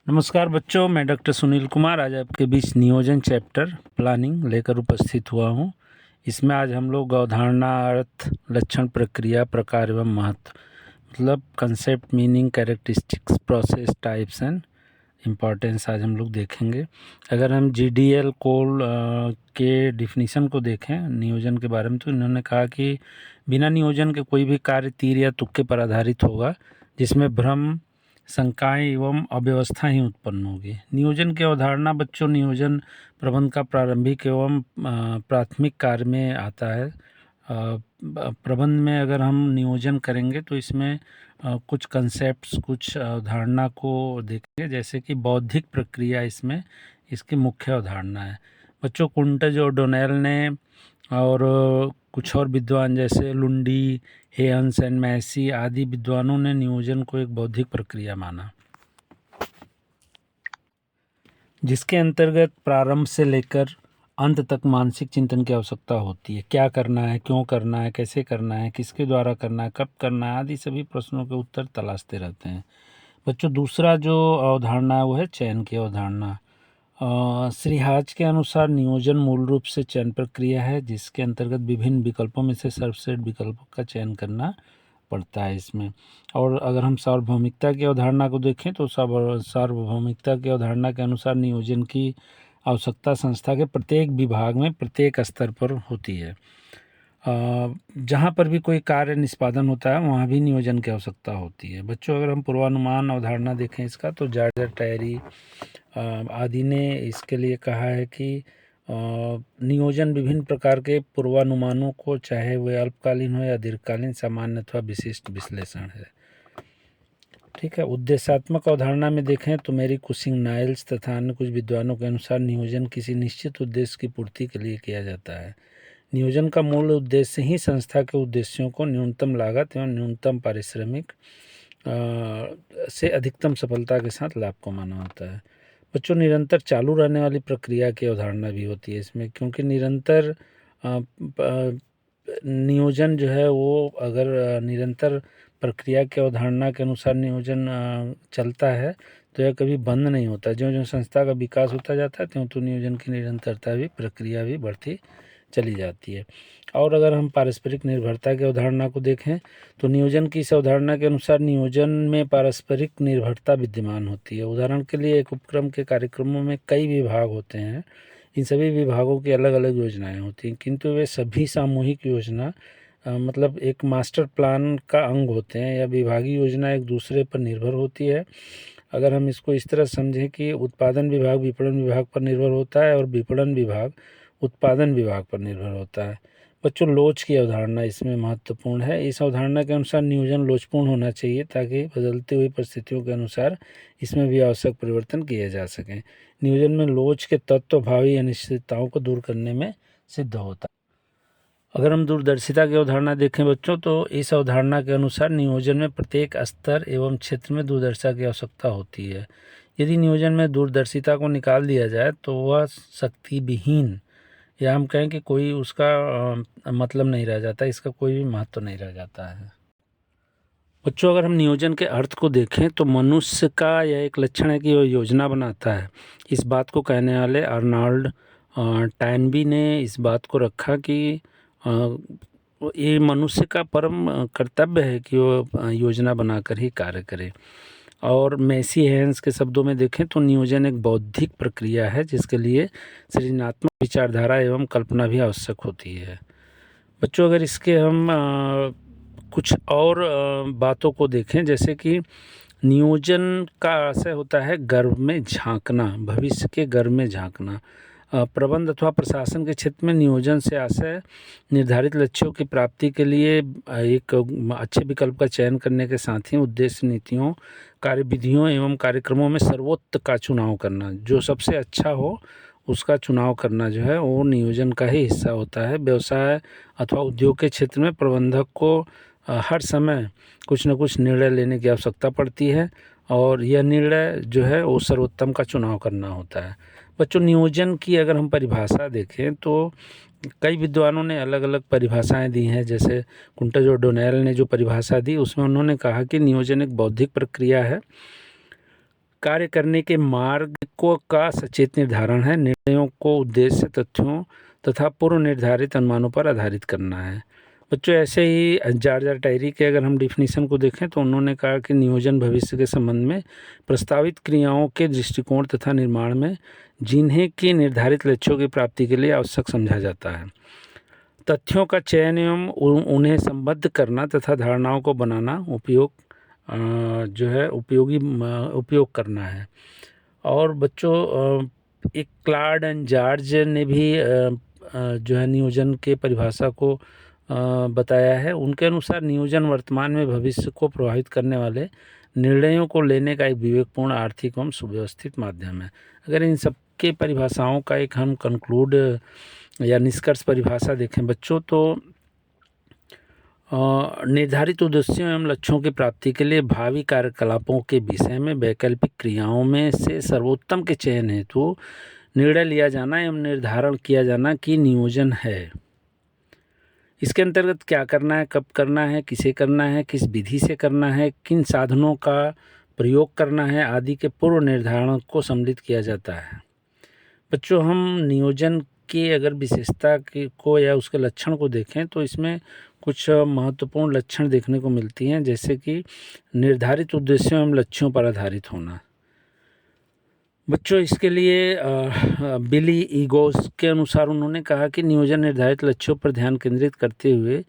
नमस्कार बच्चों, मैं डॉक्टर सुनील कुमार आज आपके बीच नियोजन चैप्टर प्लानिंग लेकर उपस्थित हुआ हूँ। इसमें आज हम लोग अवधारणा, अर्थ, लक्षण, प्रक्रिया, प्रकार एवं महत्व मतलब concept, meaning, characteristics, process, types and importance आज हम लोग देखेंगे। अगर हम GDL कोल के डिफिनीशन को देखें नियोजन के बारे में, तो इन्होंने कहा कि बिना नियोजन के कोई भी कार्य तीर या तुक्के पर आधारित होगा, जिसमें भ्रम, शंकाएं एवं अव्यवस्था ही उत्पन्न होगी। नियोजन की अवधारणा बच्चों नियोजन प्रबंध का प्रारंभिक एवं प्राथमिक कार्य में आता है। प्रबंध में अगर हम नियोजन करेंगे तो इसमें कुछ कंसेप्ट्स, कुछ अवधारणा को देखेंगे, जैसे कि बौद्धिक प्रक्रिया इसमें इसकी मुख्य अवधारणा है। बच्चों कुंटज और डोनेल ने और कुछ और विद्वान जैसे लुंडी, हेयंस एंड मैसी आदि विद्वानों ने नियोजन को एक बौद्धिक प्रक्रिया माना, जिसके अंतर्गत प्रारंभ से लेकर अंत तक मानसिक चिंतन की आवश्यकता होती है। क्या करना है, क्यों करना है, कैसे करना है, किसके द्वारा करना है, कब करना है आदि सभी प्रश्नों के उत्तर तलाशते रहते हैं। बच्चों दूसरा जो अवधारणा है वो है चयन की अवधारणा। श्री हाज के अनुसार नियोजन मूल रूप से चयन प्रक्रिया है, जिसके अंतर्गत विभिन्न विकल्पों में से सर्वश्रेष्ठ विकल्पों का चयन करना पड़ता है इसमें। और अगर हम सार्वभौमिकता की अवधारणा को देखें तो सार्वभौमिकता की अवधारणा के अनुसार नियोजन की आवश्यकता संस्था के प्रत्येक विभाग में प्रत्येक स्तर पर होती है। जहाँ पर भी कोई कार्य निष्पादन होता है वहाँ भी नियोजन की आवश्यकता होती है। बच्चों अगर हम पूर्वानुमान अवधारणा देखें इसका, तो जॉर्ज टैरी आदि ने इसके लिए कहा है कि नियोजन विभिन्न प्रकार के पूर्वानुमानों को, चाहे वे अल्पकालीन हो या दीर्घकालीन, सामान्य अथवा विशिष्ट विश्लेषण है। ठीक है। उद्देश्यात्मक अवधारणा में देखें तो मेरी कुशिंग, नाइल्स तथा अन्य कुछ विद्वानों के अनुसार नियोजन किसी निश्चित उद्देश्य की पूर्ति के लिए किया जाता है। नियोजन का मूल उद्देश्य ही संस्था के उद्देश्यों को न्यूनतम लागत एवं न्यूनतम पारिश्रमिक से अधिकतम सफलता के साथ लाभ कमाना होता है। बच्चों निरंतर चालू रहने वाली प्रक्रिया की अवधारणा भी होती है इसमें, क्योंकि निरंतर नियोजन जो है वो अगर निरंतर प्रक्रिया की अवधारणा के अनुसार नियोजन चलता है तो यह कभी बंद नहीं होता। जो जो संस्था का विकास होता जाता है त्यों तो नियोजन की निरंतरता भी, प्रक्रिया भी बढ़ती चली जाती है। और अगर हम पारस्परिक निर्भरता की अवधारणा को देखें तो नियोजन की इस अवधारणा के अनुसार नियोजन में पारस्परिक निर्भरता विद्यमान होती है। उदाहरण के लिए एक उपक्रम के कार्यक्रमों में कई विभाग होते हैं। इन सभी विभागों की अलग अलग योजनाएं होती हैं, किंतु वे सभी सामूहिक योजना मतलब एक मास्टर प्लान का अंग होते हैं। यह विभागीय योजना एक दूसरे पर निर्भर होती है। अगर हम इसको इस तरह समझें कि उत्पादन विभाग विपणन विभाग पर निर्भर होता है और विपणन विभाग उत्पादन विभाग पर निर्भर होता है। बच्चों लोच की अवधारणा इसमें महत्वपूर्ण है। इस अवधारणा के अनुसार नियोजन लोचपूर्ण होना चाहिए ताकि बदलती हुई परिस्थितियों के अनुसार इसमें भी आवश्यक परिवर्तन किए जा सकें। नियोजन में लोच के तत्व भावी अनिश्चितताओं को दूर करने में सिद्ध होता है। अगर हम दूरदर्शिता की अवधारणा देखें बच्चों, तो इस अवधारणा के अनुसार नियोजन में प्रत्येक स्तर एवं क्षेत्र में दूरदर्शिता की आवश्यकता होती है। यदि नियोजन में दूरदर्शिता को निकाल दिया जाए तो वह शक्ति विहीन, या हम कहें कि कोई उसका मतलब नहीं रह जाता, इसका कोई भी महत्व नहीं रह जाता है। बच्चों अगर हम नियोजन के अर्थ को देखें तो मनुष्य का यह एक लक्षण है कि वह योजना बनाता है। इस बात को कहने वाले अर्नोल्ड टैनबी ने इस बात को रखा कि ये मनुष्य का परम कर्तव्य है कि वो योजना बनाकर ही कार्य करे। और मैसी हेयंस के शब्दों में देखें तो नियोजन एक बौद्धिक प्रक्रिया है जिसके लिए सृजनात्मक विचारधारा एवं कल्पना भी आवश्यक होती है। बच्चों अगर इसके हम कुछ और बातों को देखें, जैसे कि नियोजन का आशय होता है गर्भ में झांकना, भविष्य के गर्भ में झांकना। प्रबंध अथवा प्रशासन के क्षेत्र में नियोजन से आशय निर्धारित लक्ष्यों की प्राप्ति के लिए एक अच्छे विकल्प का चयन करने के साथ ही उद्देश्य, नीतियों, कार्यविधियों एवं कार्यक्रमों में सर्वोत्तम का चुनाव करना, जो सबसे अच्छा हो उसका चुनाव करना जो है वो नियोजन का ही हिस्सा होता है। व्यवसाय अथवा उद्योग के क्षेत्र में प्रबंधक को हर समय कुछ न कुछ निर्णय लेने की आवश्यकता पड़ती है और यह निर्णय जो है वो सर्वोत्तम का चुनाव करना होता है। बच्चों नियोजन की अगर हम परिभाषा देखें तो कई विद्वानों ने अलग अलग परिभाषाएं दी हैं। जैसे कुंटज और डोनेल ने जो परिभाषा दी उसमें उन्होंने कहा कि नियोजन एक बौद्धिक प्रक्रिया है कार्य करने के मार्ग को का सचेत निर्धारण है। निर्णयों को उद्देश्य, तथ्यों तथा पूर्व निर्धारित अनुमानों पर आधारित करना है। बच्चों, ऐसे ही जॉर्ज टायरी के अगर हम डिफिनीशन को देखें तो उन्होंने कहा कि नियोजन भविष्य के संबंध में प्रस्तावित क्रियाओं के दृष्टिकोण तथा निर्माण में जिन्हें कि निर्धारित लक्ष्यों की प्राप्ति के लिए आवश्यक समझा जाता है। तथ्यों का चयन एवं उन्हें संबद्ध करना तथा धारणाओं को बनाना उपयोग करना है। और बच्चों, एक क्लार्ड एंड जॉर्ज ने भी जो है नियोजन के परिभाषा को बताया है। उनके अनुसार नियोजन वर्तमान में भविष्य को प्रभावित करने वाले निर्णयों को लेने का एक विवेकपूर्ण, आर्थिक एवं सुव्यवस्थित माध्यम है। अगर इन सब के परिभाषाओं का एक हम कंक्लूड या निष्कर्ष परिभाषा देखें बच्चों, तो निर्धारित उद्देश्यों एवं लक्ष्यों की प्राप्ति के लिए भावी कार्यकलापों के विषय में वैकल्पिक क्रियाओं में से सर्वोत्तम के चयन हेतु निर्णय लिया जाना एवं निर्धारण किया जाना कि नियोजन है। इसके अंतर्गत क्या करना है, कब करना है, किसे करना है, किस विधि से करना है, किन साधनों का प्रयोग करना है आदि के पूर्व निर्धारण को सम्मिलित किया जाता है। बच्चों, हम नियोजन की अगर विशेषता को या उसके लक्षण को देखें तो इसमें कुछ महत्वपूर्ण लक्षण देखने को मिलती हैं, जैसे कि निर्धारित उद्देश्यों एवं लक्ष्यों पर आधारित होना। बच्चों, इसके लिए बिली ईगोस के अनुसार उन्होंने कहा कि नियोजन निर्धारित लक्ष्यों पर ध्यान केंद्रित करते हुए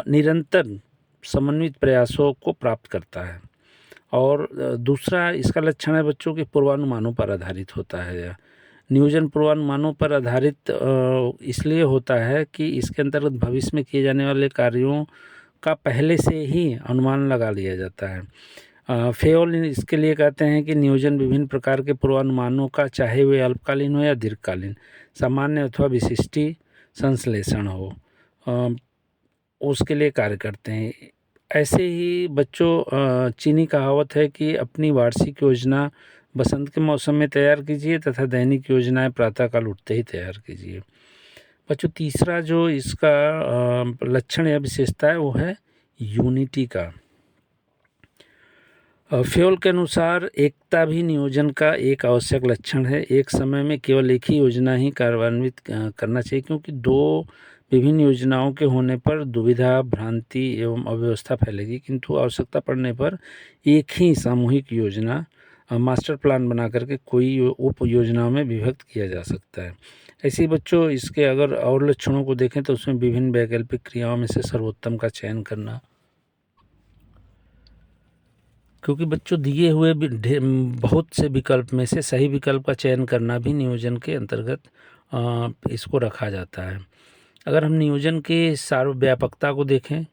निरंतर समन्वित प्रयासों को प्राप्त करता है। और दूसरा इसका लक्षण है बच्चों के पूर्वानुमानों पर आधारित होता है। नियोजन पूर्वानुमानों पर आधारित इसलिए होता है कि इसके अंतर्गत भविष्य में किए जाने वाले कार्यों का पहले से ही अनुमान लगा लिया जाता है। फेयोल इसके लिए कहते हैं कि नियोजन विभिन्न प्रकार के पूर्वानुमानों का, चाहे वे अल्पकालीन हो या दीर्घकालीन, सामान्य अथवा विशिष्टि संश्लेषण हो, उसके लिए कार्य करते हैं। ऐसे ही बच्चों, चीनी कहावत है कि अपनी वार्षिक योजना बसंत के मौसम में तैयार कीजिए तथा दैनिक योजनाएं प्रातःकाल उठते ही तैयार कीजिए। बच्चों, तीसरा जो इसका लक्षण या विशेषता है वो है यूनिटी का। फ्योल के अनुसार एकता भी नियोजन का एक आवश्यक लक्षण है। एक समय में केवल एक ही योजना ही कार्यान्वित करना चाहिए, क्योंकि दो विभिन्न योजनाओं के होने पर दुविधा, भ्रांति एवं अव्यवस्था फैलेगी, किंतु आवश्यकता पड़ने पर एक ही सामूहिक योजना मास्टर प्लान बना करके कोई उप योजनाओं में विभक्त किया जा सकता है। ऐसे ही बच्चों, इसके अगर और लक्षणों को देखें तो उसमें विभिन्न वैकल्पिक क्रियाओं में से सर्वोत्तम का चयन करना, क्योंकि बच्चों दिए हुए बहुत से विकल्प में से सही विकल्प का चयन करना भी नियोजन के अंतर्गत इसको रखा जाता है। अगर हम नियोजन की सार्वव्यापकता को देखें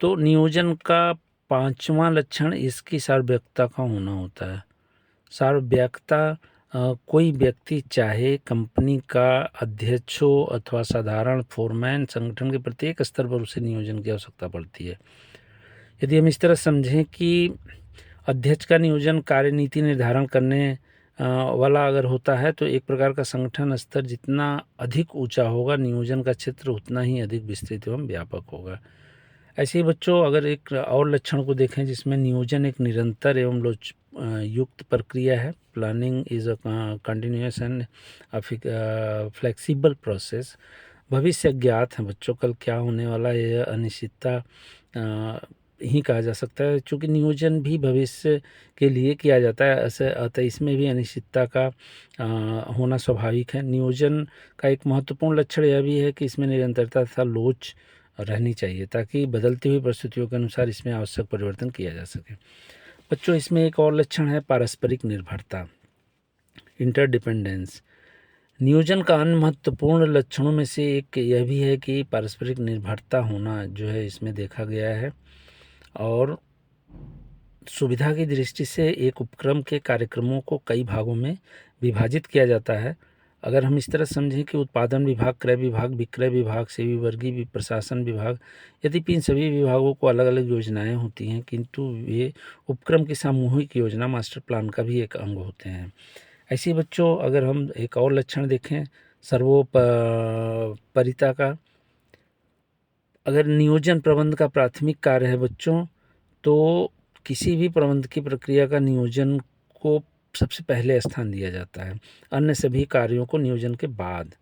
तो नियोजन का पांचवा लक्षण इसकी सार्वव्यापकता का होना होता है। सार्वव्यापकता कोई व्यक्ति चाहे कंपनी का अध्यक्ष हो अथवा साधारण फोरमैन, संगठन के प्रत्येक स्तर पर उसे नियोजन की आवश्यकता पड़ती है। यदि हम इस तरह समझें कि अध्यक्ष का नियोजन कार्यनीति निर्धारण करने वाला अगर होता है तो एक प्रकार का संगठन स्तर जितना अधिक ऊंचा होगा, नियोजन का क्षेत्र उतना ही अधिक विस्तृत एवं व्यापक होगा। ऐसे ही बच्चों, अगर एक और लक्षण को देखें जिसमें नियोजन एक निरंतर एवं युक्त प्रक्रिया है। Planning is a continuous and flexible process. भविष्य ज्ञात है बच्चों, कल क्या होने वाला है यह अनिश्चितता ही कहा जा सकता है। चूँकि नियोजन भी भविष्य के लिए किया जाता है, ऐसे अतः इसमें भी अनिश्चितता का होना स्वाभाविक है। नियोजन का एक महत्वपूर्ण लक्षण यह भी है कि इसमें निरंतरता तथा लोच रहनी चाहिए, ताकि बदलती हुई परिस्थितियों के अनुसार इसमें आवश्यक परिवर्तन किया जा सके। बच्चों, इसमें एक और लक्षण है पारस्परिक निर्भरता, इंटरडिपेंडेंस। नियोजन का अन्य महत्वपूर्ण लक्षणों में से एक यह भी है कि पारस्परिक निर्भरता होना जो है इसमें देखा गया है। और सुविधा की दृष्टि से एक उपक्रम के कार्यक्रमों को कई भागों में विभाजित किया जाता है। अगर हम इस तरह समझें कि उत्पादन विभाग, क्रय विभाग, विक्रय विभाग, सेवी वर्गीय प्रशासन विभाग, यद्यपि इन सभी विभागों को अलग अलग योजनाएं होती हैं, किंतु वे उपक्रम की सामूहिक योजना, मास्टर प्लान का भी एक अंग होते हैं। ऐसे बच्चों, अगर हम एक और लक्षण देखें सर्वोपरिता का, अगर नियोजन प्रबंध का प्राथमिक कार्य है बच्चों, तो किसी भी प्रबंध की प्रक्रिया का नियोजन को सबसे पहले स्थान दिया जाता है, अन्य सभी कार्यों को नियोजन के बाद।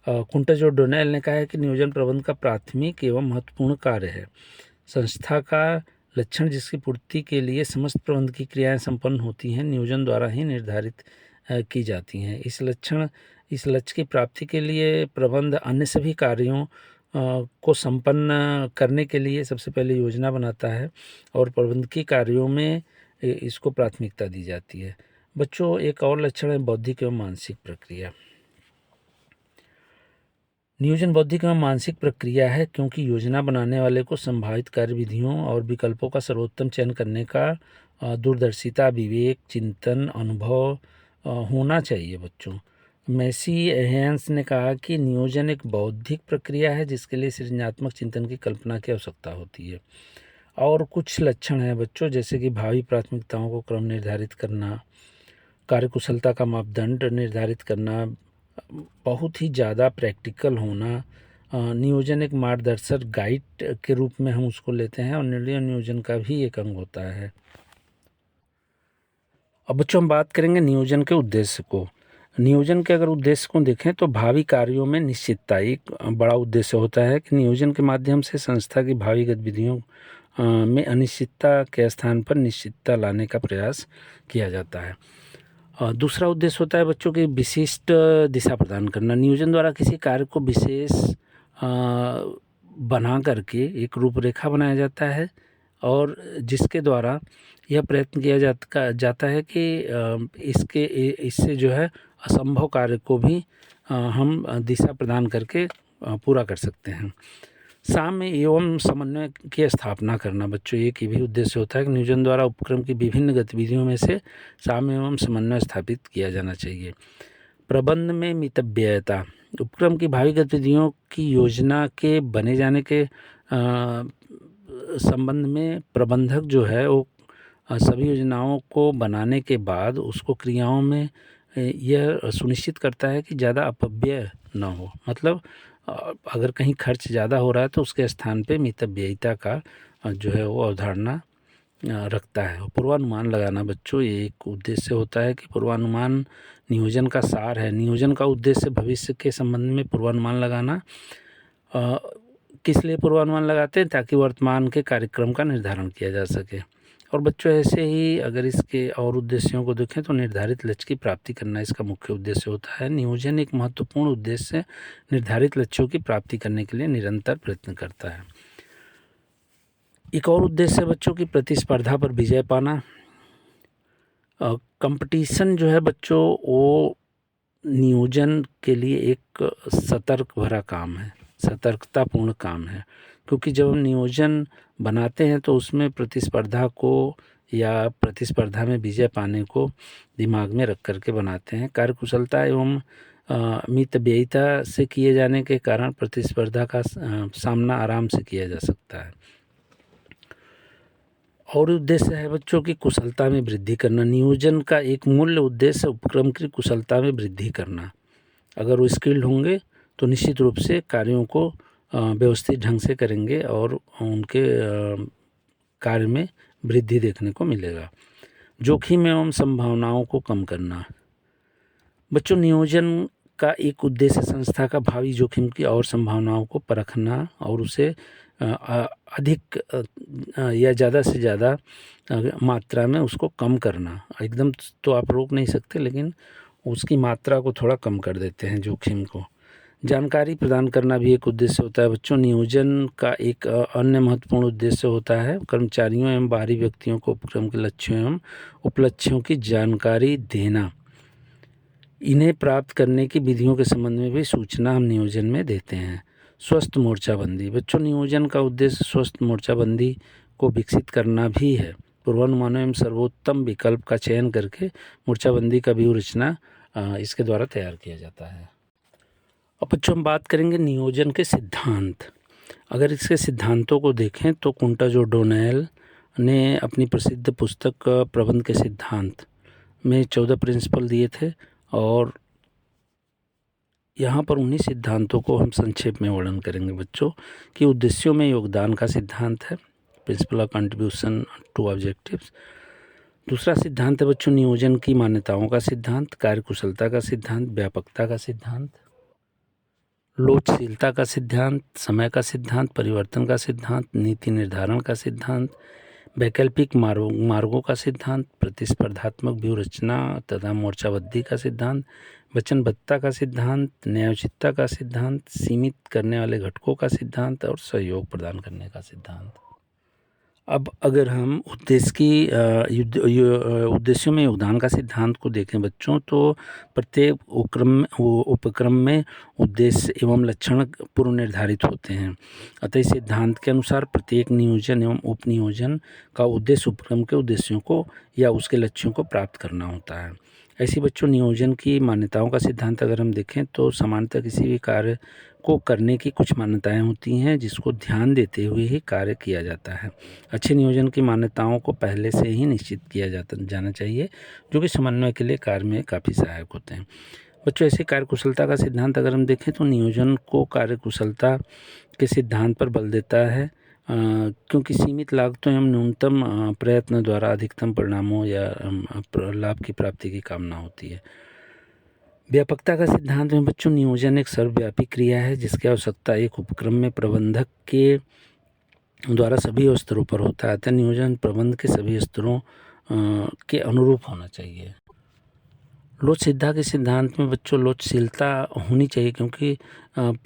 कुंटज और डोनेल ने कहा है कि नियोजन प्रबंधन का प्राथमिक एवं महत्वपूर्ण कार्य है। संस्था का लक्षण जिसकी पूर्ति के लिए समस्त प्रबंध की क्रियाएं संपन्न होती हैं, नियोजन द्वारा ही निर्धारित की जाती हैं। इस लक्ष्य की प्राप्ति के लिए प्रबंध अन्य सभी कार्यों को संपन्न करने के लिए सबसे पहले योजना बनाता है और प्रबंधकीय कार्यों में इसको प्राथमिकता दी जाती है। बच्चों, एक और लक्षण है बौद्धिक एवं मानसिक प्रक्रिया। नियोजन बौद्धिक एवं मानसिक प्रक्रिया है, क्योंकि योजना बनाने वाले को संभावित कार्यविधियों और विकल्पों का सर्वोत्तम चयन करने का दूरदर्शिता, विवेक, चिंतन, अनुभव होना चाहिए। बच्चों, मैसी हेंस ने कहा कि नियोजन एक बौद्धिक प्रक्रिया है जिसके लिए सृजनात्मक चिंतन की कल्पना की आवश्यकता होती है। और कुछ लक्षण हैं बच्चों, जैसे कि भावी प्राथमिकताओं को क्रम निर्धारित करना, कार्यकुशलता का मापदंड निर्धारित करना, बहुत ही ज़्यादा प्रैक्टिकल होना। नियोजन एक मार्गदर्शक गाइड के रूप में हम उसको लेते हैं और निर्णय नियोजन का भी एक अंग होता है। अब बच्चों, हम बात करेंगे नियोजन के उद्देश्य को। नियोजन के अगर उद्देश्य को देखें तो भावी कार्यों में निश्चितता एक बड़ा उद्देश्य होता है कि नियोजन के माध्यम से संस्था की भावी गतिविधियों में अनिश्चितता के स्थान पर निश्चितता लाने का प्रयास किया जाता है। दूसरा उद्देश्य होता है बच्चों की विशिष्ट दिशा प्रदान करना। नियोजन द्वारा किसी कार्य को विशेष बना करके एक रूपरेखा बनाया जाता है और जिसके द्वारा यह प्रयत्न किया जाता है कि इससे जो है असंभव कार्य को भी हम दिशा प्रदान करके पूरा कर सकते हैं। साम्य एवं समन्वय की स्थापना करना। बच्चों, एक ये भी उद्देश्य होता है कि नियोजन द्वारा उपक्रम की विभिन्न गतिविधियों में से साम्य एवं समन्वय स्थापित किया जाना चाहिए। प्रबंध में मितव्ययता। उपक्रम की भावी गतिविधियों की योजना के बने जाने के संबंध में प्रबंधक जो है वो सभी योजनाओं को बनाने के बाद उसको क्रियाओं में यह सुनिश्चित करता है कि ज़्यादा अपव्यय न हो। मतलब अगर कहीं खर्च ज़्यादा हो रहा है तो उसके स्थान पे मितव्ययिता का जो है वो अवधारणा रखता है। पूर्वानुमान लगाना। बच्चों, ये एक उद्देश्य होता है कि पूर्वानुमान नियोजन का सार है। नियोजन का उद्देश्य भविष्य के संबंध में पूर्वानुमान लगाना। किस लिए पूर्वानुमान लगाते हैं? ताकि वर्तमान के कार्यक्रम का निर्धारण किया जा सके। और बच्चों, ऐसे ही अगर इसके और उद्देश्यों को देखें तो निर्धारित लक्ष्य की प्राप्ति करना इसका मुख्य उद्देश्य होता है। नियोजन एक महत्वपूर्ण उद्देश्य निर्धारित लक्ष्यों की प्राप्ति करने के लिए निरंतर प्रयत्न करता है। एक और उद्देश्य है बच्चों की प्रतिस्पर्धा पर विजय पाना। कंपटीशन जो है बच्चों वो नियोजन के लिए एक सतर्क भरा काम है, सतर्कतापूर्ण काम है, क्योंकि जब हम नियोजन बनाते हैं तो उसमें प्रतिस्पर्धा को या प्रतिस्पर्धा में विजय पाने को दिमाग में रख करके बनाते हैं। कार्यकुशलता एवं मितव्ययिता से किए जाने के कारण प्रतिस्पर्धा का सामना आराम से किया जा सकता है। और उद्देश्य है बच्चों की कुशलता में वृद्धि करना। नियोजन का एक मूल्य उद्देश्य उपक्रम की कुशलता में वृद्धि करना। अगर वो स्किल्ड होंगे तो निश्चित रूप से कार्यों को व्यवस्थित ढंग से करेंगे और उनके कार्य में वृद्धि देखने को मिलेगा। जोखिम एवं संभावनाओं को कम करना। बच्चों, नियोजन का एक उद्देश्य संस्था का भावी जोखिम की और संभावनाओं को परखना और उसे अधिक या ज़्यादा से ज़्यादा मात्रा में उसको कम करना। एकदम तो आप रोक नहीं सकते, लेकिन उसकी मात्रा को थोड़ा कम कर देते हैं जोखिम को। जानकारी प्रदान करना भी एक उद्देश्य होता है बच्चों। नियोजन का एक अन्य महत्वपूर्ण उद्देश्य होता है कर्मचारियों एवं बाहरी व्यक्तियों को उपक्रम के लक्ष्यों एवं उपलक्ष्यों की जानकारी देना। इन्हें प्राप्त करने की विधियों के संबंध में भी सूचना हम नियोजन में देते हैं। स्वस्थ मोर्चाबंदी। बच्चों, नियोजन का उद्देश्य स्वस्थ मोर्चाबंदी को विकसित करना भी है। पूर्वानुमानों एवं सर्वोत्तम विकल्प का चयन करके मोर्चाबंदी का व्यूह रचना इसके द्वारा तैयार किया जाता है। अब बच्चों, हम बात करेंगे नियोजन के सिद्धांत। अगर इसके सिद्धांतों को देखें तो कुंटज और डोनेल ने अपनी प्रसिद्ध पुस्तक प्रबंध के सिद्धांत में 14 प्रिंसिपल दिए थे और यहाँ पर उन्हीं सिद्धांतों को हम संक्षेप में वर्णन करेंगे बच्चों कि उद्देश्यों में योगदान का सिद्धांत है, principle of contribution to objectives. दूसरा सिद्धांत है बच्चों नियोजन की मान्यताओं का सिद्धांत, कार्यकुशलता का सिद्धांत, व्यापकता का सिद्धांत, लोचशीलता का सिद्धांत, समय का सिद्धांत, परिवर्तन का सिद्धांत, नीति निर्धारण का सिद्धांत, वैकल्पिक मार्गों का सिद्धांत, प्रतिस्पर्धात्मक व्यूह रचना तथा मोर्चाबंदी का सिद्धांत, वचनबद्धता का सिद्धांत, न्यायोचितता का सिद्धांत, सीमित करने वाले घटकों का सिद्धांत और सहयोग प्रदान करने का सिद्धांत। अब अगर हम उद्देश्य की उद्देश्यों में योगदान का सिद्धांत को देखें बच्चों, तो प्रत्येक उपक्रम में उद्देश्य एवं लक्षण पूर्व निर्धारित होते हैं। अतः इस सिद्धांत के अनुसार प्रत्येक नियोजन एवं उपनियोजन का उद्देश्य उपक्रम के उद्देश्यों को या उसके लक्ष्यों को प्राप्त करना होता है। ऐसी बच्चों नियोजन की मान्यताओं का सिद्धांत अगर हम देखें तो सामान्यतः किसी भी कार्य को करने की कुछ मान्यताएं होती हैं जिसको ध्यान देते हुए ही कार्य किया जाता है। अच्छे नियोजन की मान्यताओं को पहले से ही निश्चित किया जाना चाहिए, जो कि समन्वय के लिए कार्य में काफ़ी सहायक होते हैं। बच्चों ऐसे कार्यकुशलता का सिद्धांत अगर हम देखें तो नियोजन को कार्यकुशलता के सिद्धांत पर बल देता है, क्योंकि सीमित लागतों एवं न्यूनतम प्रयत्न द्वारा अधिकतम परिणामों या लाभ की प्राप्ति की कामना होती है। व्यापकता का सिद्धांत में बच्चों नियोजन एक सर्वव्यापी क्रिया है जिसकी आवश्यकता एक उपक्रम में प्रबंधक के द्वारा सभी स्तरों पर होता है। अतः नियोजन प्रबंध के सभी स्तरों के अनुरूप होना चाहिए। लोचसिद्धा के सिद्धांत में बच्चों लोचशीलता होनी चाहिए, क्योंकि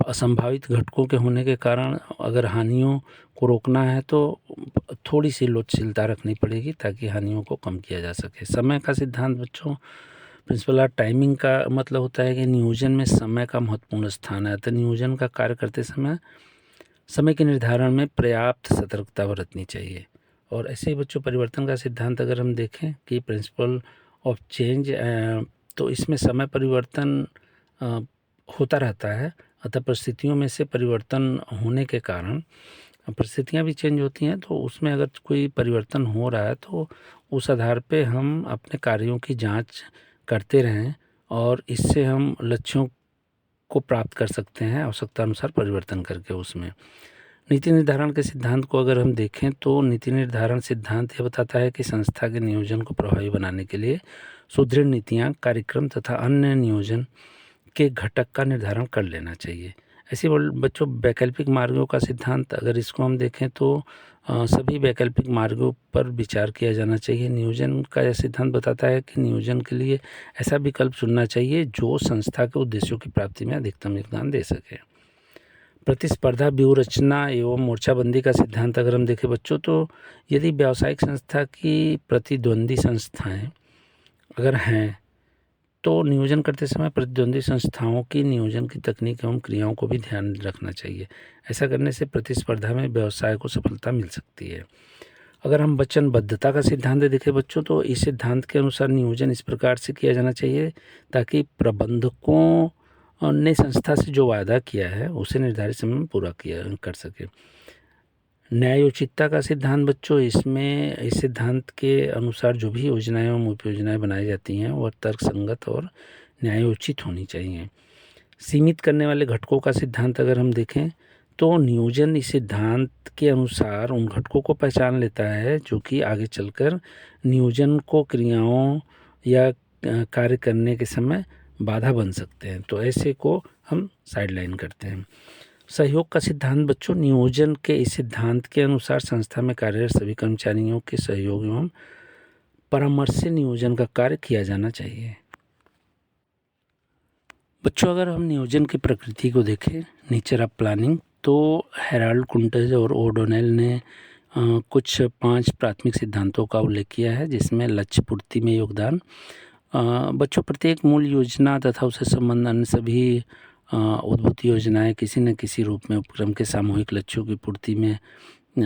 असंभावित घटकों के होने के कारण अगर हानियों को रोकना है तो थोड़ी सी लोचशीलता रखनी पड़ेगी ताकि हानियों को कम किया जा सके। समय का सिद्धांत बच्चों प्रिंसिपल ऑफ टाइमिंग का मतलब होता है कि नियोजन में समय का महत्वपूर्ण स्थान है। तो नियोजन का कार्य करते समय समय के निर्धारण में पर्याप्त सतर्कता बरतनी चाहिए। और ऐसे ही बच्चों परिवर्तन का सिद्धांत अगर हम देखें कि प्रिंसिपल ऑफ चेंज, तो इसमें समय परिवर्तन होता रहता है। अतः परिस्थितियों में से परिवर्तन होने के कारण परिस्थितियाँ भी चेंज होती हैं, तो उसमें अगर कोई परिवर्तन हो रहा है तो उस आधार पे हम अपने कार्यों की जांच करते रहें और इससे हम लक्ष्यों को प्राप्त कर सकते हैं आवश्यकता अनुसार परिवर्तन करके उसमें। नीति निर्धारण के सिद्धांत को अगर हम देखें तो नीति निर्धारण सिद्धांत यह बताता है कि संस्था के नियोजन को प्रभावी बनाने के लिए सुदृढ़ नीतियाँ, कार्यक्रम तथा अन्य नियोजन के घटक का निर्धारण कर लेना चाहिए। ऐसे बच्चों वैकल्पिक मार्गों का सिद्धांत अगर इसको हम देखें तो सभी वैकल्पिक मार्गों पर विचार किया जाना चाहिए। नियोजन का यह सिद्धांत बताता है कि नियोजन के लिए ऐसा विकल्प चुनना चाहिए जो संस्था के उद्देश्यों की प्राप्ति में अधिकतम योगदान दे सके। प्रतिस्पर्धा व्यूह रचना एवं मोर्चाबंदी का सिद्धांत अगर हम देखें बच्चों, तो यदि व्यावसायिक संस्था की प्रतिद्वंदी संस्थाएं अगर हैं तो नियोजन करते समय प्रतिद्वंदी संस्थाओं की नियोजन की तकनीक एवं क्रियाओं को भी ध्यान रखना चाहिए। ऐसा करने से प्रतिस्पर्धा में व्यवसाय को सफलता मिल सकती है। अगर हम वचनबद्धता का सिद्धांत देखें बच्चों, तो इस सिद्धांत के अनुसार नियोजन इस प्रकार से किया जाना चाहिए ताकि प्रबंधकों ने संस्था से जो वायदा किया है उसे निर्धारित समय में पूरा कर सके। न्यायोचितता का सिद्धांत बच्चों, इसमें इस सिद्धांत के अनुसार जो भी योजनाएं एवं उपयोजनाएं बनाई जाती हैं वह तर्कसंगत और न्यायोचित होनी चाहिए। सीमित करने वाले घटकों का सिद्धांत अगर हम देखें तो नियोजन इस सिद्धांत के अनुसार उन घटकों को पहचान लेता है जो कि आगे चलकर नियोजन को क्रियाओं या कार्य करने के समय बाधा बन सकते हैं, तो ऐसे को हम साइडलाइन करते हैं। सहयोग का सिद्धांत बच्चों, नियोजन के इस सिद्धांत के अनुसार संस्था में कार्यरत सभी कर्मचारियों के सहयोग एवं परामर्श से नियोजन का कार्य किया जाना चाहिए। बच्चों अगर हम नियोजन की प्रकृति को देखें, नेचर ऑफ प्लानिंग, तो हेराल्ड कुंटज और ओडोनेल ने कुछ 5 प्राथमिक सिद्धांतों का उल्लेख किया है जिसमें लक्ष्य पूर्ति में योगदान। बच्चों प्रत्येक मूल योजना तथा उससे संबंध अन्य सभी उद्भूत योजनाएं किसी न किसी रूप में उपक्रम के सामूहिक लक्ष्यों की पूर्ति में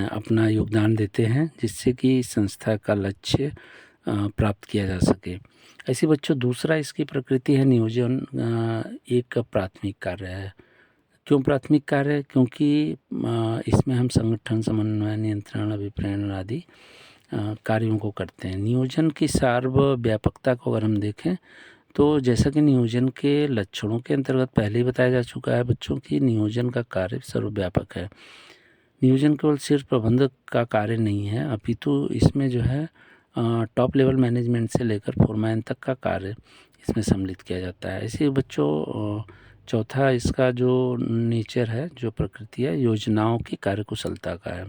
अपना योगदान देते हैं जिससे कि संस्था का लक्ष्य प्राप्त किया जा सके। ऐसे बच्चों दूसरा इसकी प्रकृति है नियोजन एक प्राथमिक कार्य है। क्यों प्राथमिक कार्य है? क्योंकि इसमें हम संगठन, समन्वय, नियंत्रण, अभिप्रेरण आदि कार्यों को करते हैं। नियोजन की सार्वव्यापकता को अगर हम देखें तो जैसा कि नियोजन के लक्षणों के अंतर्गत पहले ही बताया जा चुका है बच्चों की नियोजन का कार्य सर्वव्यापक है। नियोजन केवल सिर्फ प्रबंधक का कार्य नहीं है, अपितु इसमें जो है टॉप लेवल मैनेजमेंट से लेकर फोरमैन तक का कार्य इसमें सम्मिलित किया जाता है। ऐसे बच्चों चौथा इसका जो नेचर है, जो प्रकृति है, योजनाओं की कार्यकुशलता का है।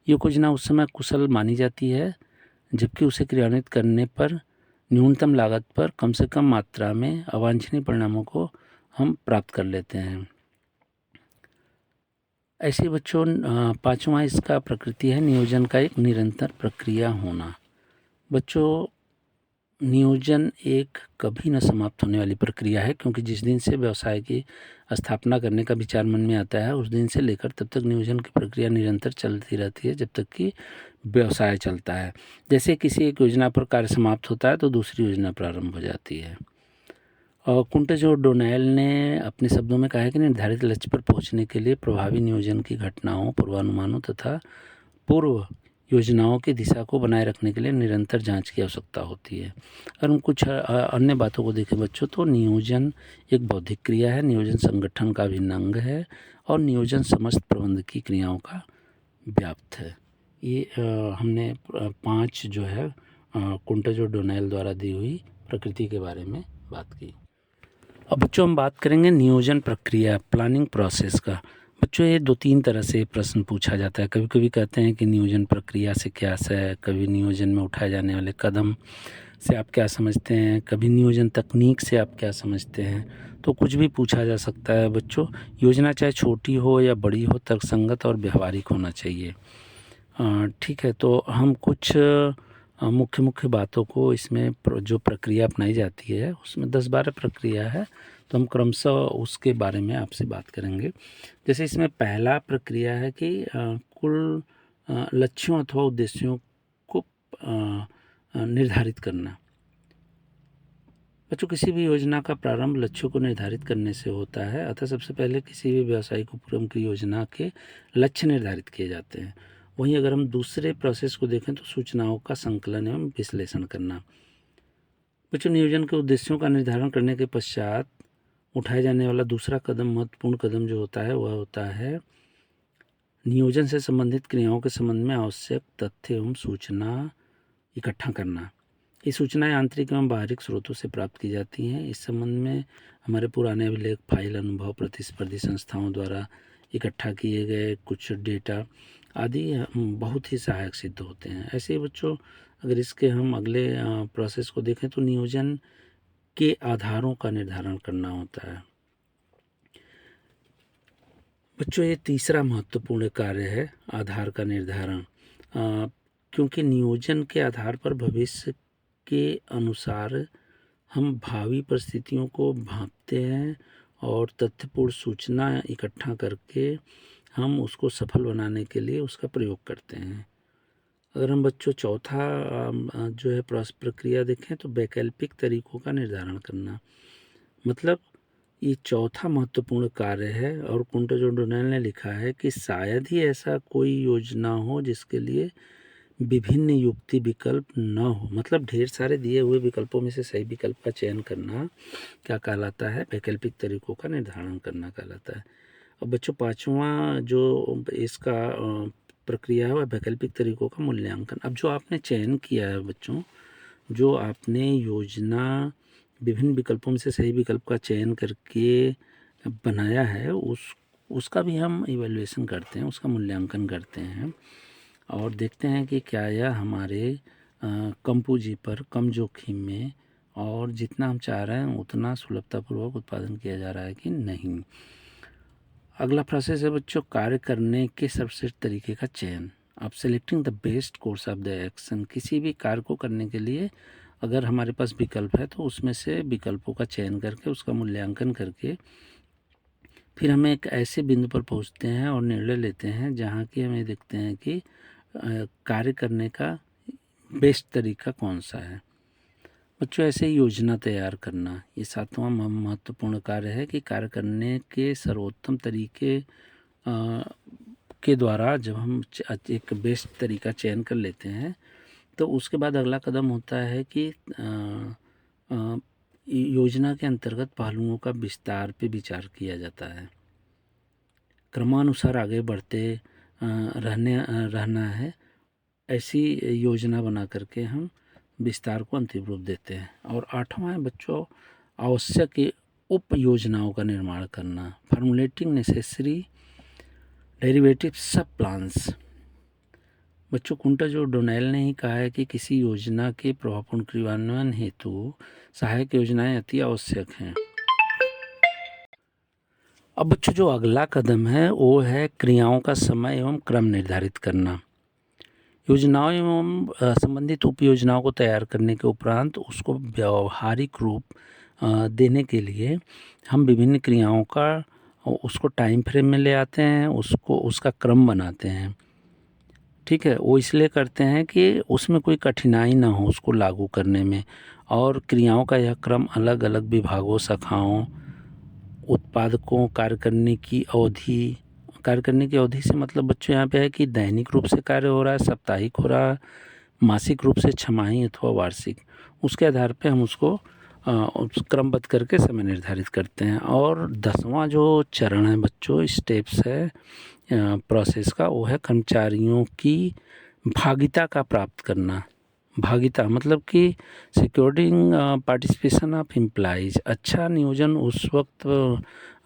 ये योजना उस समय कुशल मानी जाती है जबकि उसे क्रियान्वित करने पर न्यूनतम लागत पर कम से कम मात्रा में अवांछनीय परिणामों को हम प्राप्त कर लेते हैं। ऐसे बच्चों पांचवा इसका प्रकृति है नियोजन का एक निरंतर प्रक्रिया होना। बच्चों नियोजन एक कभी न समाप्त होने वाली प्रक्रिया है, क्योंकि जिस दिन से व्यवसाय की स्थापना करने का विचार मन में आता है उस दिन से लेकर तब तक नियोजन की प्रक्रिया निरंतर चलती रहती है जब तक कि व्यवसाय चलता है। जैसे किसी एक योजना पर कार्य समाप्त होता है तो दूसरी योजना प्रारंभ हो जाती है। और कुंटज और डोनेल ने अपने शब्दों में कहा है कि निर्धारित लक्ष्य पर पहुंचने के लिए प्रभावी नियोजन की घटनाओं, पूर्वानुमानों तथा पूर्व योजनाओं की दिशा को बनाए रखने के लिए निरंतर जांच की आवश्यकता होती है। अगर हम कुछ अन्य बातों को देखें बच्चों, तो नियोजन एक बौद्धिक क्रिया है, नियोजन संगठन का अभिन्न अंग है और नियोजन समस्त प्रबंधकीय क्रियाओं का व्याप्त है। ये हमने 5 जो है कुंटज और डोनेल द्वारा दी हुई प्रकृति के बारे में बात की। अब बच्चों हम बात करेंगे नियोजन प्रक्रिया, प्लानिंग प्रोसेस का। बच्चों ये 2-3 तरह से प्रश्न पूछा जाता है। कभी कभी कहते हैं कि नियोजन प्रक्रिया से क्या है, कभी नियोजन में उठाए जाने वाले कदम से आप क्या समझते हैं, कभी नियोजन तकनीक से आप क्या समझते हैं। तो कुछ भी पूछा जा सकता है बच्चों। योजना चाहे छोटी हो या बड़ी हो, तर्कसंगत और व्यवहारिक होना चाहिए। ठीक है, तो हम कुछ मुख्य मुख्य बातों को इसमें जो प्रक्रिया अपनाई जाती है उसमें 10-12 प्रक्रिया है, तो हम क्रमशः उसके बारे में आपसे बात करेंगे। जैसे इसमें पहला प्रक्रिया है कि कुल लक्ष्यों अथवा उद्देश्यों को निर्धारित करना। बच्चों किसी भी योजना का प्रारंभ लक्ष्यों को निर्धारित करने से होता है, अतः सबसे पहले किसी भी व्यावसायिक उपक्रम की योजना के लक्ष्य निर्धारित किए जाते हैं। वहीं अगर हम दूसरे प्रोसेस को देखें तो सूचनाओं का संकलन एवं विश्लेषण करना। बच्चों नियोजन के उद्देश्यों का निर्धारण करने के पश्चात उठाए जाने वाला दूसरा कदम, महत्वपूर्ण कदम जो होता है वह होता है नियोजन से संबंधित क्रियाओं के संबंध में आवश्यक तथ्य एवं सूचना इकट्ठा करना। ये सूचनाएं आंतरिक एवं बाहरिक स्रोतों से प्राप्त की जाती हैं। इस संबंध में हमारे पुराने अभिलेख, फाइल, अनुभव, प्रतिस्पर्धी संस्थाओं द्वारा इकट्ठा किए गए कुछ डेटा आदि बहुत ही सहायक सिद्ध होते हैं। ऐसे ही बच्चों अगर इसके हम अगले प्रोसेस को देखें तो नियोजन के आधारों का निर्धारण करना होता है। बच्चों ये तीसरा महत्वपूर्ण कार्य है, आधार का निर्धारण। क्योंकि नियोजन के आधार पर भविष्य के अनुसार हम भावी परिस्थितियों को भांपते हैं और तथ्यपूर्ण सूचना इकट्ठा करके हम उसको सफल बनाने के लिए उसका प्रयोग करते हैं। अगर हम बच्चों चौथा जो है प्रक्रिया देखें तो वैकल्पिक तरीकों का निर्धारण करना। मतलब ये चौथा महत्वपूर्ण कार्य है और कुंटज और डोनेल ने लिखा है कि शायद ही ऐसा कोई योजना हो जिसके लिए विभिन्न युक्ति विकल्प न हो। मतलब ढेर सारे दिए हुए विकल्पों में से सही विकल्प का चयन करना क्या कहलाता है, वैकल्पिक तरीकों का निर्धारण करना कहलाता है। अब बच्चों पांचवा जो इसका प्रक्रिया है वह वैकल्पिक तरीकों का मूल्यांकन। अब जो आपने चयन किया है बच्चों, जो आपने योजना विभिन्न विकल्पों में से सही विकल्प का चयन करके बनाया है उसका भी हम इवैल्यूएशन करते हैं, उसका मूल्यांकन करते हैं और देखते हैं कि क्या यह हमारे कम पूंजी पर कम जोखिम में और जितना हम चाह रहे हैं उतना सुलभतापूर्वक उत्पादन किया जा रहा है कि नहीं। अगला प्रोसेस है बच्चों कार्य करने के सर्वश्रेष्ठ तरीके का चयन। आप selecting the best course of the action. किसी भी कार्य को करने के लिए अगर हमारे पास विकल्प है तो उसमें से विकल्पों का चयन करके उसका मूल्यांकन करके फिर हम एक ऐसे बिंदु पर पहुंचते हैं और निर्णय लेते हैं जहां कि हमें देखते हैं कि कार्य करने का बेस्ट तरीका कौन सा है। बच्चों ऐसे ही योजना तैयार करना ये सातवां महत्वपूर्ण कार्य है कि कार्य करने के सर्वोत्तम तरीके के द्वारा जब हम एक बेस्ट तरीका चयन कर लेते हैं तो उसके बाद अगला कदम होता है कि योजना के अंतर्गत पहलुओं का विस्तार पे विचार किया जाता है। क्रमानुसार आगे बढ़ते रहना है। ऐसी योजना बना करके हम विस्तार को अंतिम रूप देते हैं। और 8वां है बच्चों, आवश्यक उप योजनाओं का निर्माण करना, फॉर्मुलेटिंग नेसेसरी डेरिवेटिव सब प्लान्स। बच्चों कुंटा जो डोनेल ने ही कहा है कि किसी योजना के प्रभावपूर्ण क्रियान्वयन हेतु सहायक योजनाएं अति आवश्यक हैं। अब बच्चों जो अगला कदम है वो है क्रियाओं का समय एवं क्रम निर्धारित करना। योजनाओं एवं संबंधित उप योजनाओं को तैयार करने के उपरांत उसको व्यावहारिक रूप देने के लिए हम विभिन्न क्रियाओं का उसको टाइम फ्रेम में ले आते हैं, उसको उसका क्रम बनाते हैं। ठीक है, वो इसलिए करते हैं कि उसमें कोई कठिनाई ना हो उसको लागू करने में। और क्रियाओं का यह क्रम अलग अलग विभागों, शाखाओं, उत्पादकों, कार्य करने की अवधि से मतलब बच्चों यहाँ पे है कि दैनिक रूप से कार्य हो रहा है, साप्ताहिक हो रहा है, मासिक रूप से, छमाही अथवा वार्षिक, उसके आधार पे हम उसको क्रमबद्ध करके समय निर्धारित करते हैं। और 10वां जो चरण है बच्चों, स्टेप्स है प्रोसेस का, वो है कर्मचारियों की भागीदारी का प्राप्त करना। भागीदारी मतलब कि सिक्योरिंग पार्टिसिपेशन ऑफ एम्प्लॉइज। अच्छा नियोजन उस वक्त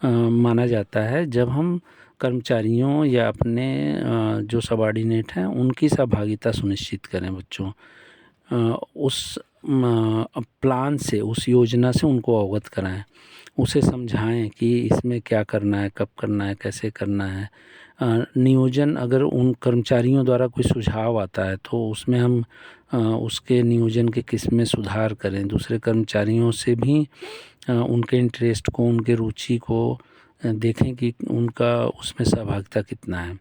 माना जाता है जब हम कर्मचारियों या अपने जो सबॉर्डिनेट हैं उनकी सहभागिता सुनिश्चित करें बच्चों। उस प्लान से, उस योजना से उनको अवगत कराएं, उसे समझाएं कि इसमें क्या करना है, कब करना है, कैसे करना है। नियोजन अगर उन कर्मचारियों द्वारा कोई सुझाव आता है तो उसमें हम उसके नियोजन के किस्में सुधार करें। दूसरे कर्मचारियों से भी उनके इंटरेस्ट को, उनके रुचि को देखें कि उनका उसमें सहभागिता कितना है।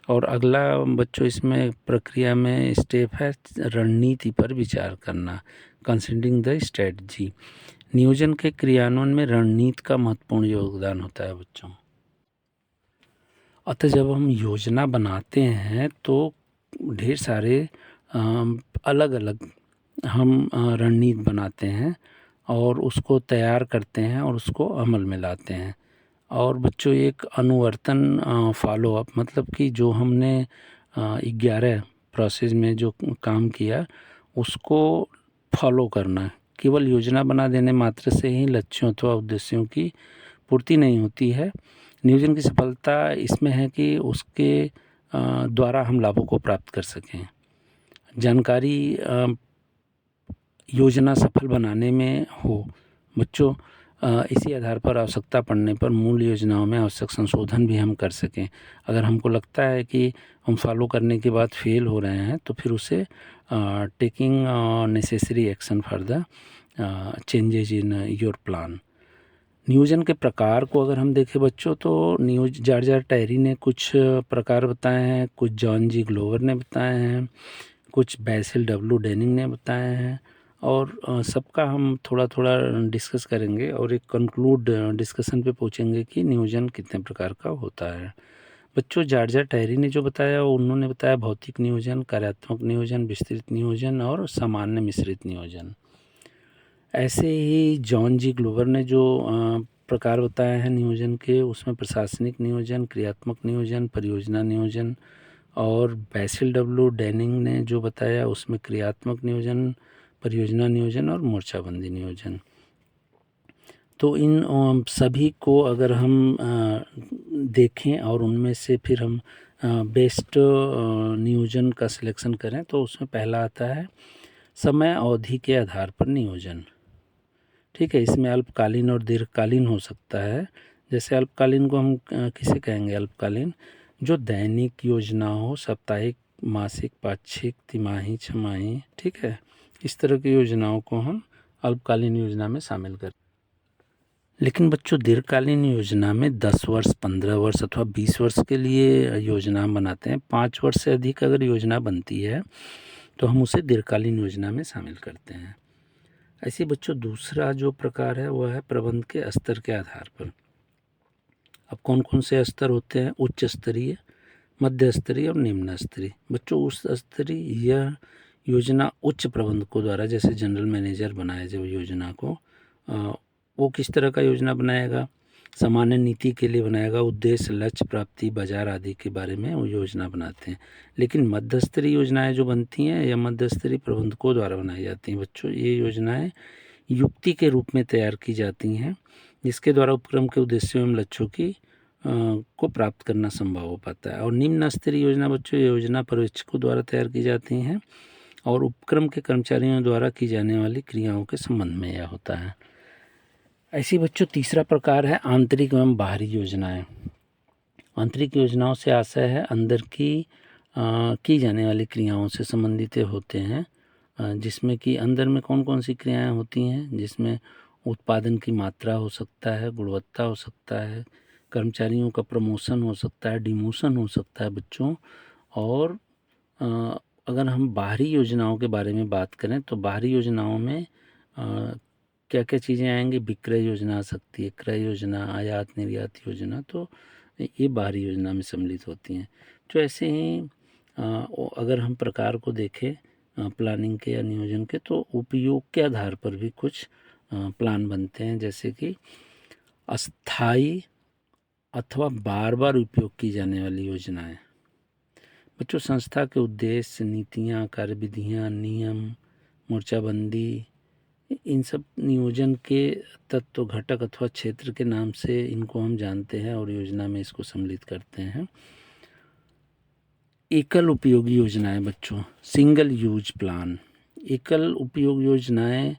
और अगला बच्चों इसमें प्रक्रिया में स्टेप है रणनीति पर विचार करना, कंसिडरिंग द स्ट्रेटजी। नियोजन के क्रियान्वयन में रणनीति का महत्वपूर्ण योगदान होता है बच्चों। अतः जब हम योजना बनाते हैं तो ढेर सारे अलग अलग हम रणनीति बनाते हैं और उसको तैयार करते हैं और उसको अमल में लाते हैं। और बच्चों एक अनुवर्तन फॉलोअप मतलब कि जो हमने 11 प्रोसेस में जो काम किया उसको फॉलो करना। केवल योजना बना देने मात्र से ही लक्ष्यों अथवा उद्देश्यों की पूर्ति नहीं होती है। नियोजन की सफलता इसमें है कि उसके द्वारा हम लाभों को प्राप्त कर सकें। जानकारी योजना सफल बनाने में हो बच्चों, इसी आधार पर आवश्यकता पड़ने पर मूल योजनाओं में आवश्यक संशोधन भी हम कर सकें। अगर हमको लगता है कि हम फॉलो करने के बाद फेल हो रहे हैं तो फिर उसे taking necessary action for the changes in your plan. नियोजन के प्रकार को अगर हम देखें बच्चों तो जॉर्ज टैरी ने कुछ प्रकार बताए हैं, कुछ जॉन जी ग्लोवर ने बताए हैं, कुछ बैसिल डब्ल्यू डेनिंग ने बताए हैं और सबका हम थोड़ा थोड़ा डिस्कस करेंगे और एक कंक्लूड डिस्कशन पे पहुँचेंगे कि नियोजन कितने प्रकार का होता है। बच्चों जॉर्ज टैरी ने जो बताया उन्होंने बताया भौतिक नियोजन, कार्यात्मक नियोजन, विस्तृत नियोजन और सामान्य मिश्रित नियोजन। ऐसे ही जॉन जी ग्लोवर ने जो प्रकार बताए हैं नियोजन के उसमें प्रशासनिक नियोजन, क्रियात्मक नियोजन, परियोजना नियोजन और बैसिल डब्ल्यू डेनिंग ने जो बताया उसमें क्रियात्मक नियोजन, परियोजना नियोजन और मोर्चाबंदी नियोजन। तो इन सभी को अगर हम देखें और उनमें से फिर हम बेस्ट नियोजन का सिलेक्शन करें तो उसमें पहला आता है समय अवधि के आधार पर नियोजन। ठीक है, इसमें अल्पकालीन और दीर्घकालीन हो सकता है। जैसे अल्पकालीन को हम किसे कहेंगे? अल्पकालीन जो दैनिक योजना हो, साप्ताहिक, मासिक, पाक्षिक, तिमाही, छमाही। ठीक है, इस तरह की योजनाओं को हम अल्पकालीन योजना में शामिल करें। लेकिन बच्चों दीर्घकालीन योजना में 10 वर्ष, 15 वर्ष अथवा 20 वर्ष के लिए योजना बनाते हैं। 5 वर्ष से अधिक अगर योजना बनती है तो हम उसे दीर्घकालीन योजना में शामिल करते हैं। ऐसे बच्चों दूसरा जो प्रकार है वह है प्रबंध के स्तर के आधार पर। अब कौन कौन से स्तर होते हैं? उच्च स्तरीय, मध्य स्तरीय और निम्न स्तरीय। बच्चों उच्च स्तरीय यह योजना उच्च प्रबंधकों द्वारा, जैसे जनरल मैनेजर बनाए जब योजना को, वो किस तरह का योजना बनाएगा? सामान्य नीति के लिए बनाएगा, उद्देश्य, लक्ष्य, प्राप्ति, बाजार आदि के बारे में वो योजना बनाते हैं। लेकिन मध्यस्तरीय योजनाएं जो बनती हैं या मध्यस्तरीय प्रबंधकों द्वारा बनाई जाती हैं बच्चों, ये योजनाएं युक्ति के रूप में तैयार की जाती हैं, जिसके द्वारा उपक्रम के उद्देश्यों एवं लक्ष्यों की को प्राप्त करना संभव हो पाता है। और निम्न स्तरीय योजना बच्चों योजना पर्यवेक्षकों द्वारा तैयार की जाती हैं और उपक्रम के कर्मचारियों द्वारा की जाने वाली क्रियाओं के संबंध में यह होता है। ऐसी बच्चों तीसरा प्रकार है आंतरिक एवं बाहरी योजनाएं। आंतरिक योजनाओं से आशय है अंदर की जाने वाली क्रियाओं से संबंधित होते हैं, जिसमें कि अंदर में कौन कौन सी क्रियाएं होती हैं, जिसमें उत्पादन की मात्रा हो सकता है, गुणवत्ता हो सकता है, कर्मचारियों का प्रमोशन हो सकता है, डिमोशन हो सकता है बच्चों। और अगर हम बाहरी योजनाओं के बारे में बात करें तो बाहरी योजनाओं में क्या क्या चीज़ें आएंगी, विक्रय योजना आ सकती है, क्रय योजना, आयात निर्यात योजना, तो ये बाहरी योजना में सम्मिलित होती हैं। तो ऐसे ही अगर हम प्रकार को देखें प्लानिंग के या नियोजन के, तो उपयोग के आधार पर भी कुछ प्लान बनते हैं, जैसे कि अस्थाई अथवा बार बार उपयोग की जाने वाली योजनाएं। बच्चों संस्था के उद्देश्य, नीतियाँ, कार्यविधियाँ, नियम, मोर्चाबंदी, इन सब नियोजन के तत्व, घटक अथवा क्षेत्र के नाम से इनको हम जानते हैं और योजना में इसको सम्मिलित करते हैं। एकल उपयोगी योजनाएं बच्चों, सिंगल यूज प्लान। एकल उपयोग योजनाएं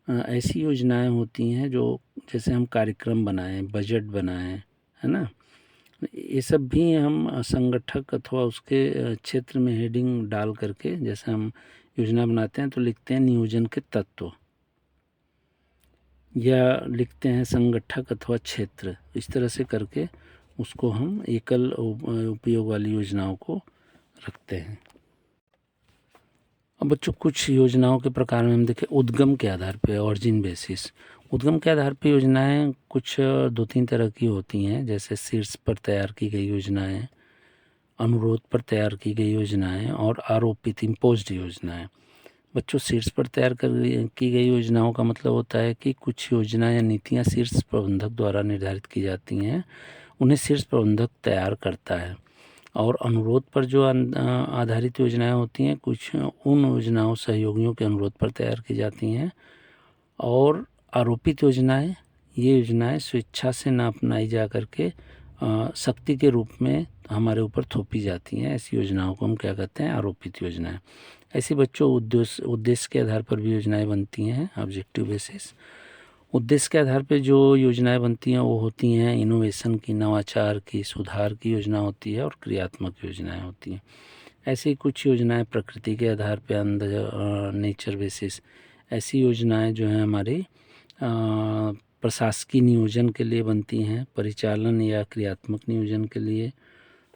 ऐसी योजनाएं होती हैं जो जैसे हम कार्यक्रम बनाएं, बजट बनाएं, है ना, ये सब भी हम संगठक अथवा उसके क्षेत्र में हेडिंग डाल करके जैसे हम योजना बनाते हैं तो लिखते हैं नियोजन के तत्व, या लिखते हैं संगठक अथवा क्षेत्र। इस तरह से करके उसको हम एकल उपयोग वाली योजनाओं को रखते हैं। अब बच्चों कुछ योजनाओं के प्रकार में हम देखें उद्गम के आधार पर, ऑरिजिन बेसिस। उद्गम के आधार पर योजनाएं कुछ 2-3 तरह की होती हैं, जैसे शीर्ष पर तैयार की गई योजनाएं, अनुरोध पर तैयार की गई योजनाएं और आरोपित इम्पोज्ड योजनाएं। बच्चों शीर्ष पर तैयार की गई योजनाओं का मतलब होता है कि कुछ योजना या नीतियां शीर्ष प्रबंधक द्वारा निर्धारित की जाती हैं, उन्हें शीर्ष प्रबंधक तैयार करता है। और अनुरोध पर जो आधारित योजनाएं होती हैं, कुछ उन योजनाओं सहयोगियों के अनुरोध पर तैयार की जाती हैं। और आरोपित योजनाएं, ये योजनाएं स्वेच्छा से न अपनाई जा करके शक्ति के रूप में हमारे ऊपर थोपी जाती हैं, ऐसी योजनाओं को हम क्या कहते हैं, आरोपित योजनाएं। ऐसे बच्चों उद्देश्य के आधार पर भी योजनाएं बनती हैं, ऑब्जेक्टिव बेसिस। उद्देश्य के आधार पर जो योजनाएं बनती हैं वो होती हैं इनोवेशन की, नवाचार की, सुधार की योजना होती है और क्रियात्मक योजनाएं होती हैं। ऐसी कुछ योजनाएं प्रकृति के आधार पर, नेचर बेसिस। ऐसी योजनाएं जो हैं हमारी प्रशासकीय नियोजन के लिए बनती हैं, परिचालन या क्रियात्मक नियोजन के लिए,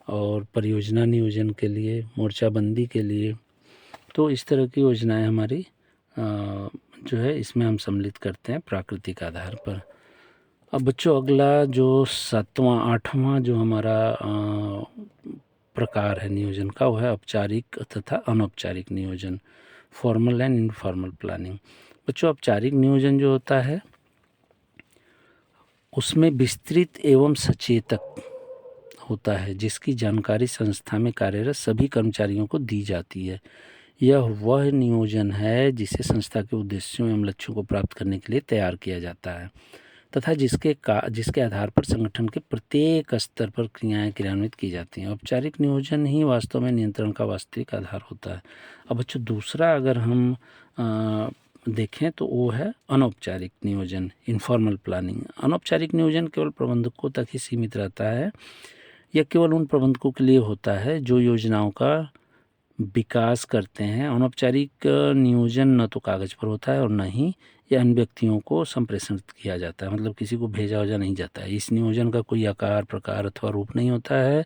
और परियोजना नियोजन के लिए, मोर्चाबंदी के लिए। तो इस तरह की योजनाएं हमारी जो है इसमें हम सम्मिलित करते हैं प्राकृतिक आधार पर। अब बच्चों अगला जो 7वां-8वां जो हमारा प्रकार है नियोजन का, वो है औपचारिक तथा अनौपचारिक नियोजन, फॉर्मल एंड इनफॉर्मल प्लानिंग। बच्चों औपचारिक नियोजन जो होता है उसमें विस्तृत एवं सचेतक होता है, जिसकी जानकारी संस्था में कार्यरत सभी कर्मचारियों को दी जाती है। यह वह नियोजन है जिसे संस्था के उद्देश्यों एवं लक्ष्यों को प्राप्त करने के लिए तैयार किया जाता है तथा जिसके आधार पर संगठन के प्रत्येक स्तर पर क्रियाएं क्रियान्वित की जाती हैं। औपचारिक नियोजन ही वास्तव में नियंत्रण का वास्तविक आधार होता है। अब बच्चों दूसरा अगर हम देखें तो वो है अनौपचारिक नियोजन, इनफॉर्मल प्लानिंग। अनौपचारिक नियोजन केवल प्रबंधकों तक ही सीमित रहता है। यह केवल उन प्रबंधकों के लिए होता है जो योजनाओं का विकास करते हैं। अनौपचारिक नियोजन न तो कागज पर होता है और न ही यह अन्य व्यक्तियों को संप्रेषित किया जाता है, मतलब किसी को भेजा नहीं जाता है। इस नियोजन का कोई आकार, प्रकार अथवा रूप नहीं होता है,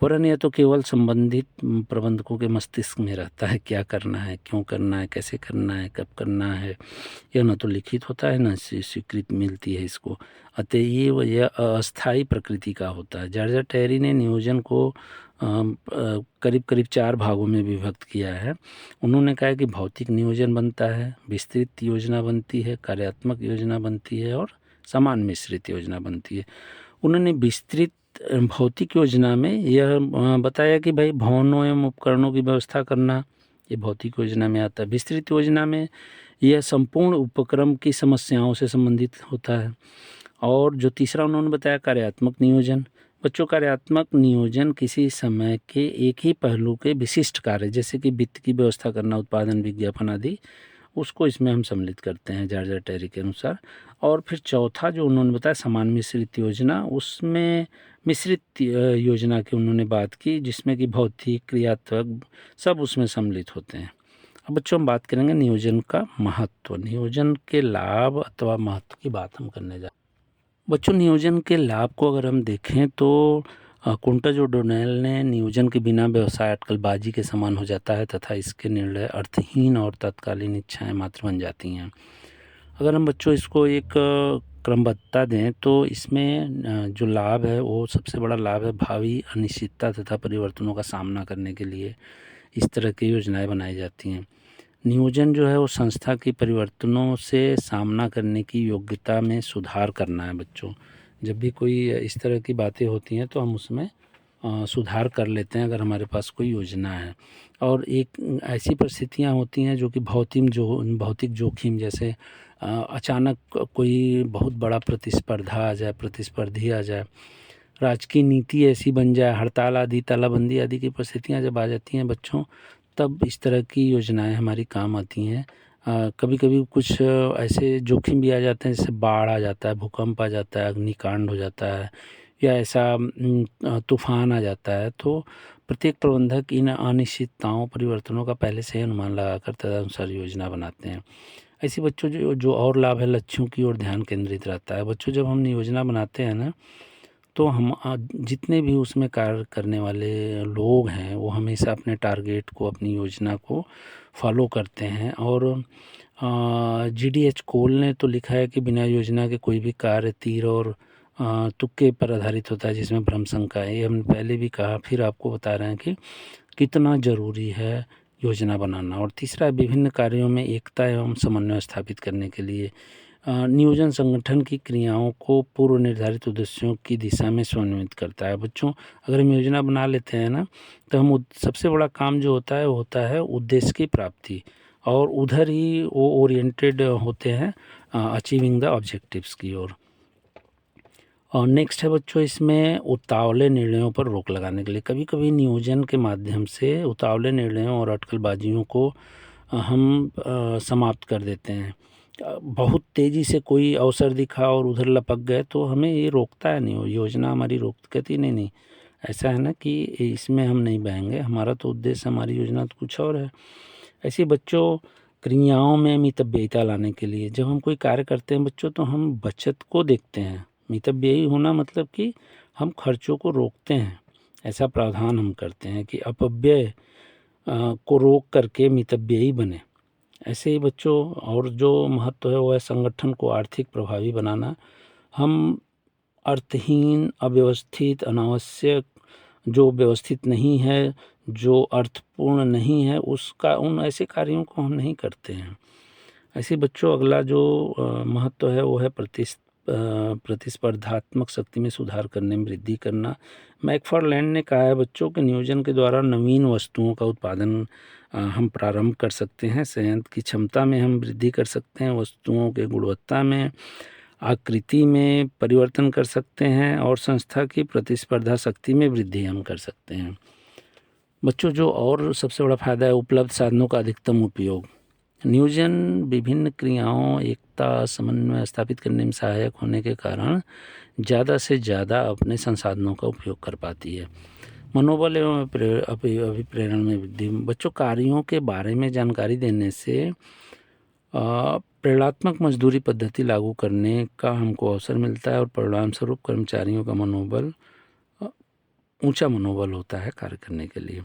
वरन यह तो केवल संबंधित प्रबंधकों के मस्तिष्क में रहता है, क्या करना है, क्यों करना है, कैसे करना है, कब करना है। यह न तो लिखित होता है न स्वीकृति मिलती है इसको, अतएव यह अस्थायी प्रकृति का होता है। जॉर्ज टेरी ने नियोजन को करीब 4 भागों में विभक्त किया है। उन्होंने कहा कि भौतिक नियोजन बनता है, विस्तृत योजना बनती है, कार्यात्मक योजना बनती है और समान मिश्रित योजना बनती है। उन्होंने विस्तृत भौतिक योजना में यह बताया कि भाई भवनों एवं उपकरणों की व्यवस्था करना, ये भौतिक योजना में आता है। विस्तृत योजना में यह संपूर्ण उपक्रम की समस्याओं से संबंधित होता है। और जो तीसरा उन्होंने बताया कार्यात्मक नियोजन। बच्चों, कार्यात्मक नियोजन किसी समय के एक ही पहलू के विशिष्ट कार्य, जैसे कि वित्त की व्यवस्था करना, उत्पादन, विज्ञापन आदि, उसको इसमें हम सम्मिलित करते हैं जॉर्ज टेरी के अनुसार। और फिर चौथा जो उन्होंने बताया समान मिश्रित योजना, उसमें मिश्रित योजना की उन्होंने बात की, जिसमें कि भौतिक, क्रियात्मक सब उसमें सम्मिलित होते हैं। अब बच्चों हम बात करेंगे नियोजन का महत्व, नियोजन के लाभ अथवा महत्व की बात हम करने जा। बच्चों, नियोजन के लाभ को अगर हम देखें तो कुंटज और डोनेल ने नियोजन के बिना व्यवसाय अटकलबाजी के समान हो जाता है तथा इसके निर्णय अर्थहीन और तत्कालीन इच्छाएं मात्र बन जाती हैं। अगर हम बच्चों इसको एक क्रमबद्धता दें तो इसमें जो लाभ है वो सबसे बड़ा लाभ है भावी अनिश्चितता तथा परिवर्तनों का सामना करने के लिए इस तरह की योजनाएं बनाई जाती हैं। नियोजन जो है वो संस्था की परिवर्तनों से सामना करने की योग्यता में सुधार करना है। बच्चों, जब भी कोई इस तरह की बातें होती हैं तो हम उसमें सुधार कर लेते हैं अगर हमारे पास कोई योजना है। और एक ऐसी परिस्थितियां होती हैं जो कि भौतिक जोखिम, जैसे अचानक कोई बहुत बड़ा प्रतिस्पर्धी आ जाए, राजकीय नीति ऐसी बन जाए, हड़ताल आदि, तालाबंदी आदि की परिस्थितियां जब आ जाती हैं बच्चों, तब इस तरह की योजनाएं हमारी काम आती हैं। कभी कभी कुछ ऐसे जोखिम भी आ जाते हैं, जैसे बाढ़ आ जाता है, भूकंप आ जाता है, अग्निकांड हो जाता है, या ऐसा तूफान आ जाता है। तो प्रत्येक प्रबंधक इन अनिश्चितताओं, परिवर्तनों का पहले से अनुमान लगाकर तदनुसार योजना बनाते हैं। ऐसे बच्चों जो और लाभ है, लक्ष्यों की ओर ध्यान केंद्रित रहता है। बच्चों, जब हम योजना बनाते हैं ना, तो हम जितने भी उसमें कार्य करने वाले लोग हैं वो हमेशा अपने टारगेट को, अपनी योजना को फॉलो करते हैं। और GDH कोल ने तो लिखा है कि बिना योजना के कोई भी कार्य तीर और तुक्के पर आधारित होता है, जिसमें भ्रम शंका है। ये हमने पहले भी कहा, फिर आपको बता रहे हैं कि कितना ज़रूरी है योजना बनाना। और तीसरा, विभिन्न कार्यों में एकता एवं समन्वय स्थापित करने के लिए नियोजन संगठन की क्रियाओं को पूर्व निर्धारित उद्देश्यों की दिशा में समन्वित करता है। बच्चों, अगर हम योजना बना लेते हैं ना, तो हम सबसे बड़ा काम जो होता है वो होता है उद्देश्य की प्राप्ति, और उधर ही वो ओरिएंटेड होते हैं अचीविंग द ऑब्जेक्टिव्स की ओर। और नेक्स्ट है बच्चों, इसमें उतावले निर्णयों पर रोक लगाने के लिए, कभी कभी नियोजन के माध्यम से उतावले निर्णयों और अटकलबाजियों को हम समाप्त कर देते हैं। बहुत तेज़ी से कोई अवसर दिखा और उधर लपक गए तो हमें ये रोकता है नहीं, योजना हमारी कहती नहीं, ऐसा है ना कि इसमें हम नहीं बहेंगे, हमारा तो उद्देश्य, हमारी योजना तो कुछ और है। ऐसे बच्चों, क्रियाओं में मितव्ययिता लाने के लिए, जब हम कोई कार्य करते हैं बच्चों, तो हम बचत को देखते हैं। मितव्ययी होना मतलब कि हम खर्चों को रोकते हैं, ऐसा प्रावधान हम करते हैं कि अपव्यय को रोक करके मितव्ययी बने। ऐसे ही बच्चों, और जो महत्व है वो है संगठन को आर्थिक प्रभावी बनाना। हम अर्थहीन, अव्यवस्थित, अनावश्यक, जो व्यवस्थित नहीं है, जो अर्थपूर्ण नहीं है, उन ऐसे कार्यों को हम नहीं करते हैं। ऐसे बच्चों, अगला जो महत्व है वो है प्रतिस्पर्धात्मक शक्ति में सुधार करने में वृद्धि करना। मैकफार्लैंड ने कहा है बच्चों कि नियोजन के द्वारा नवीन वस्तुओं का उत्पादन हम प्रारंभ कर सकते हैं, संयंत्र की क्षमता में हम वृद्धि कर सकते हैं, वस्तुओं के गुणवत्ता में, आकृति में परिवर्तन कर सकते हैं, और संस्था की प्रतिस्पर्धा शक्ति में वृद्धि हम कर सकते हैं। बच्चों, जो और सबसे बड़ा फायदा है उपलब्ध साधनों का अधिकतम उपयोग। नियोजन विभिन्न क्रियाओं, एकता, समन्वय स्थापित करने में सहायक होने के कारण ज़्यादा से ज़्यादा अपने संसाधनों का उपयोग कर पाती है। मनोबल एवं अभिप्रेरण में वृद्धि। बच्चों, कार्यों के बारे में जानकारी देने से प्रेरणात्मक मजदूरी पद्धति लागू करने का हमको अवसर मिलता है, और परिणाम स्वरूप कर्मचारियों का ऊंचा मनोबल होता है कार्य करने के लिए।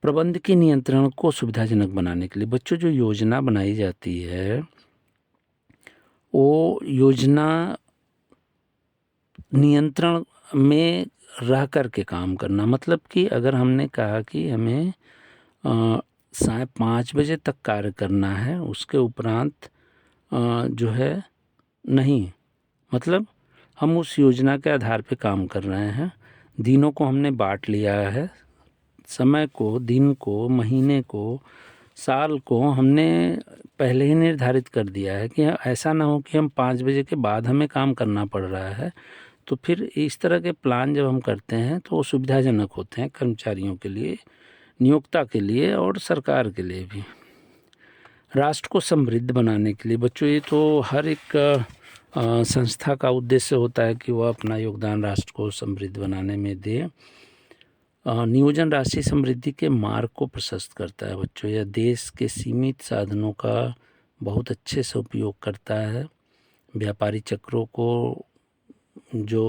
प्रबंधकीय नियंत्रण को सुविधाजनक बनाने के लिए, बच्चों, जो योजना बनाई जाती है वो योजना नियंत्रण में रह कर के काम करना। मतलब कि अगर हमने कहा कि हमें 5:30 बजे तक कार्य करना है, उसके उपरांत जो है नहीं, मतलब हम उस योजना के आधार पे काम कर रहे हैं। दिनों को हमने बांट लिया है, समय को, दिन को, महीने को, साल को हमने पहले ही निर्धारित कर दिया है कि ऐसा ना हो कि हम 5 बजे के बाद हमें काम करना पड़ रहा है। तो फिर इस तरह के प्लान जब हम करते हैं तो वो सुविधाजनक होते हैं कर्मचारियों के लिए, नियोक्ता के लिए और सरकार के लिए भी। राष्ट्र को समृद्ध बनाने के लिए बच्चों, ये तो हर एक संस्था का उद्देश्य होता है कि वह अपना योगदान राष्ट्र को समृद्ध बनाने में दे। नियोजन राष्ट्रीय समृद्धि के मार्ग को प्रशस्त करता है बच्चों। यह देश के सीमित साधनों का बहुत अच्छे से उपयोग करता है। व्यापारी चक्रों को जो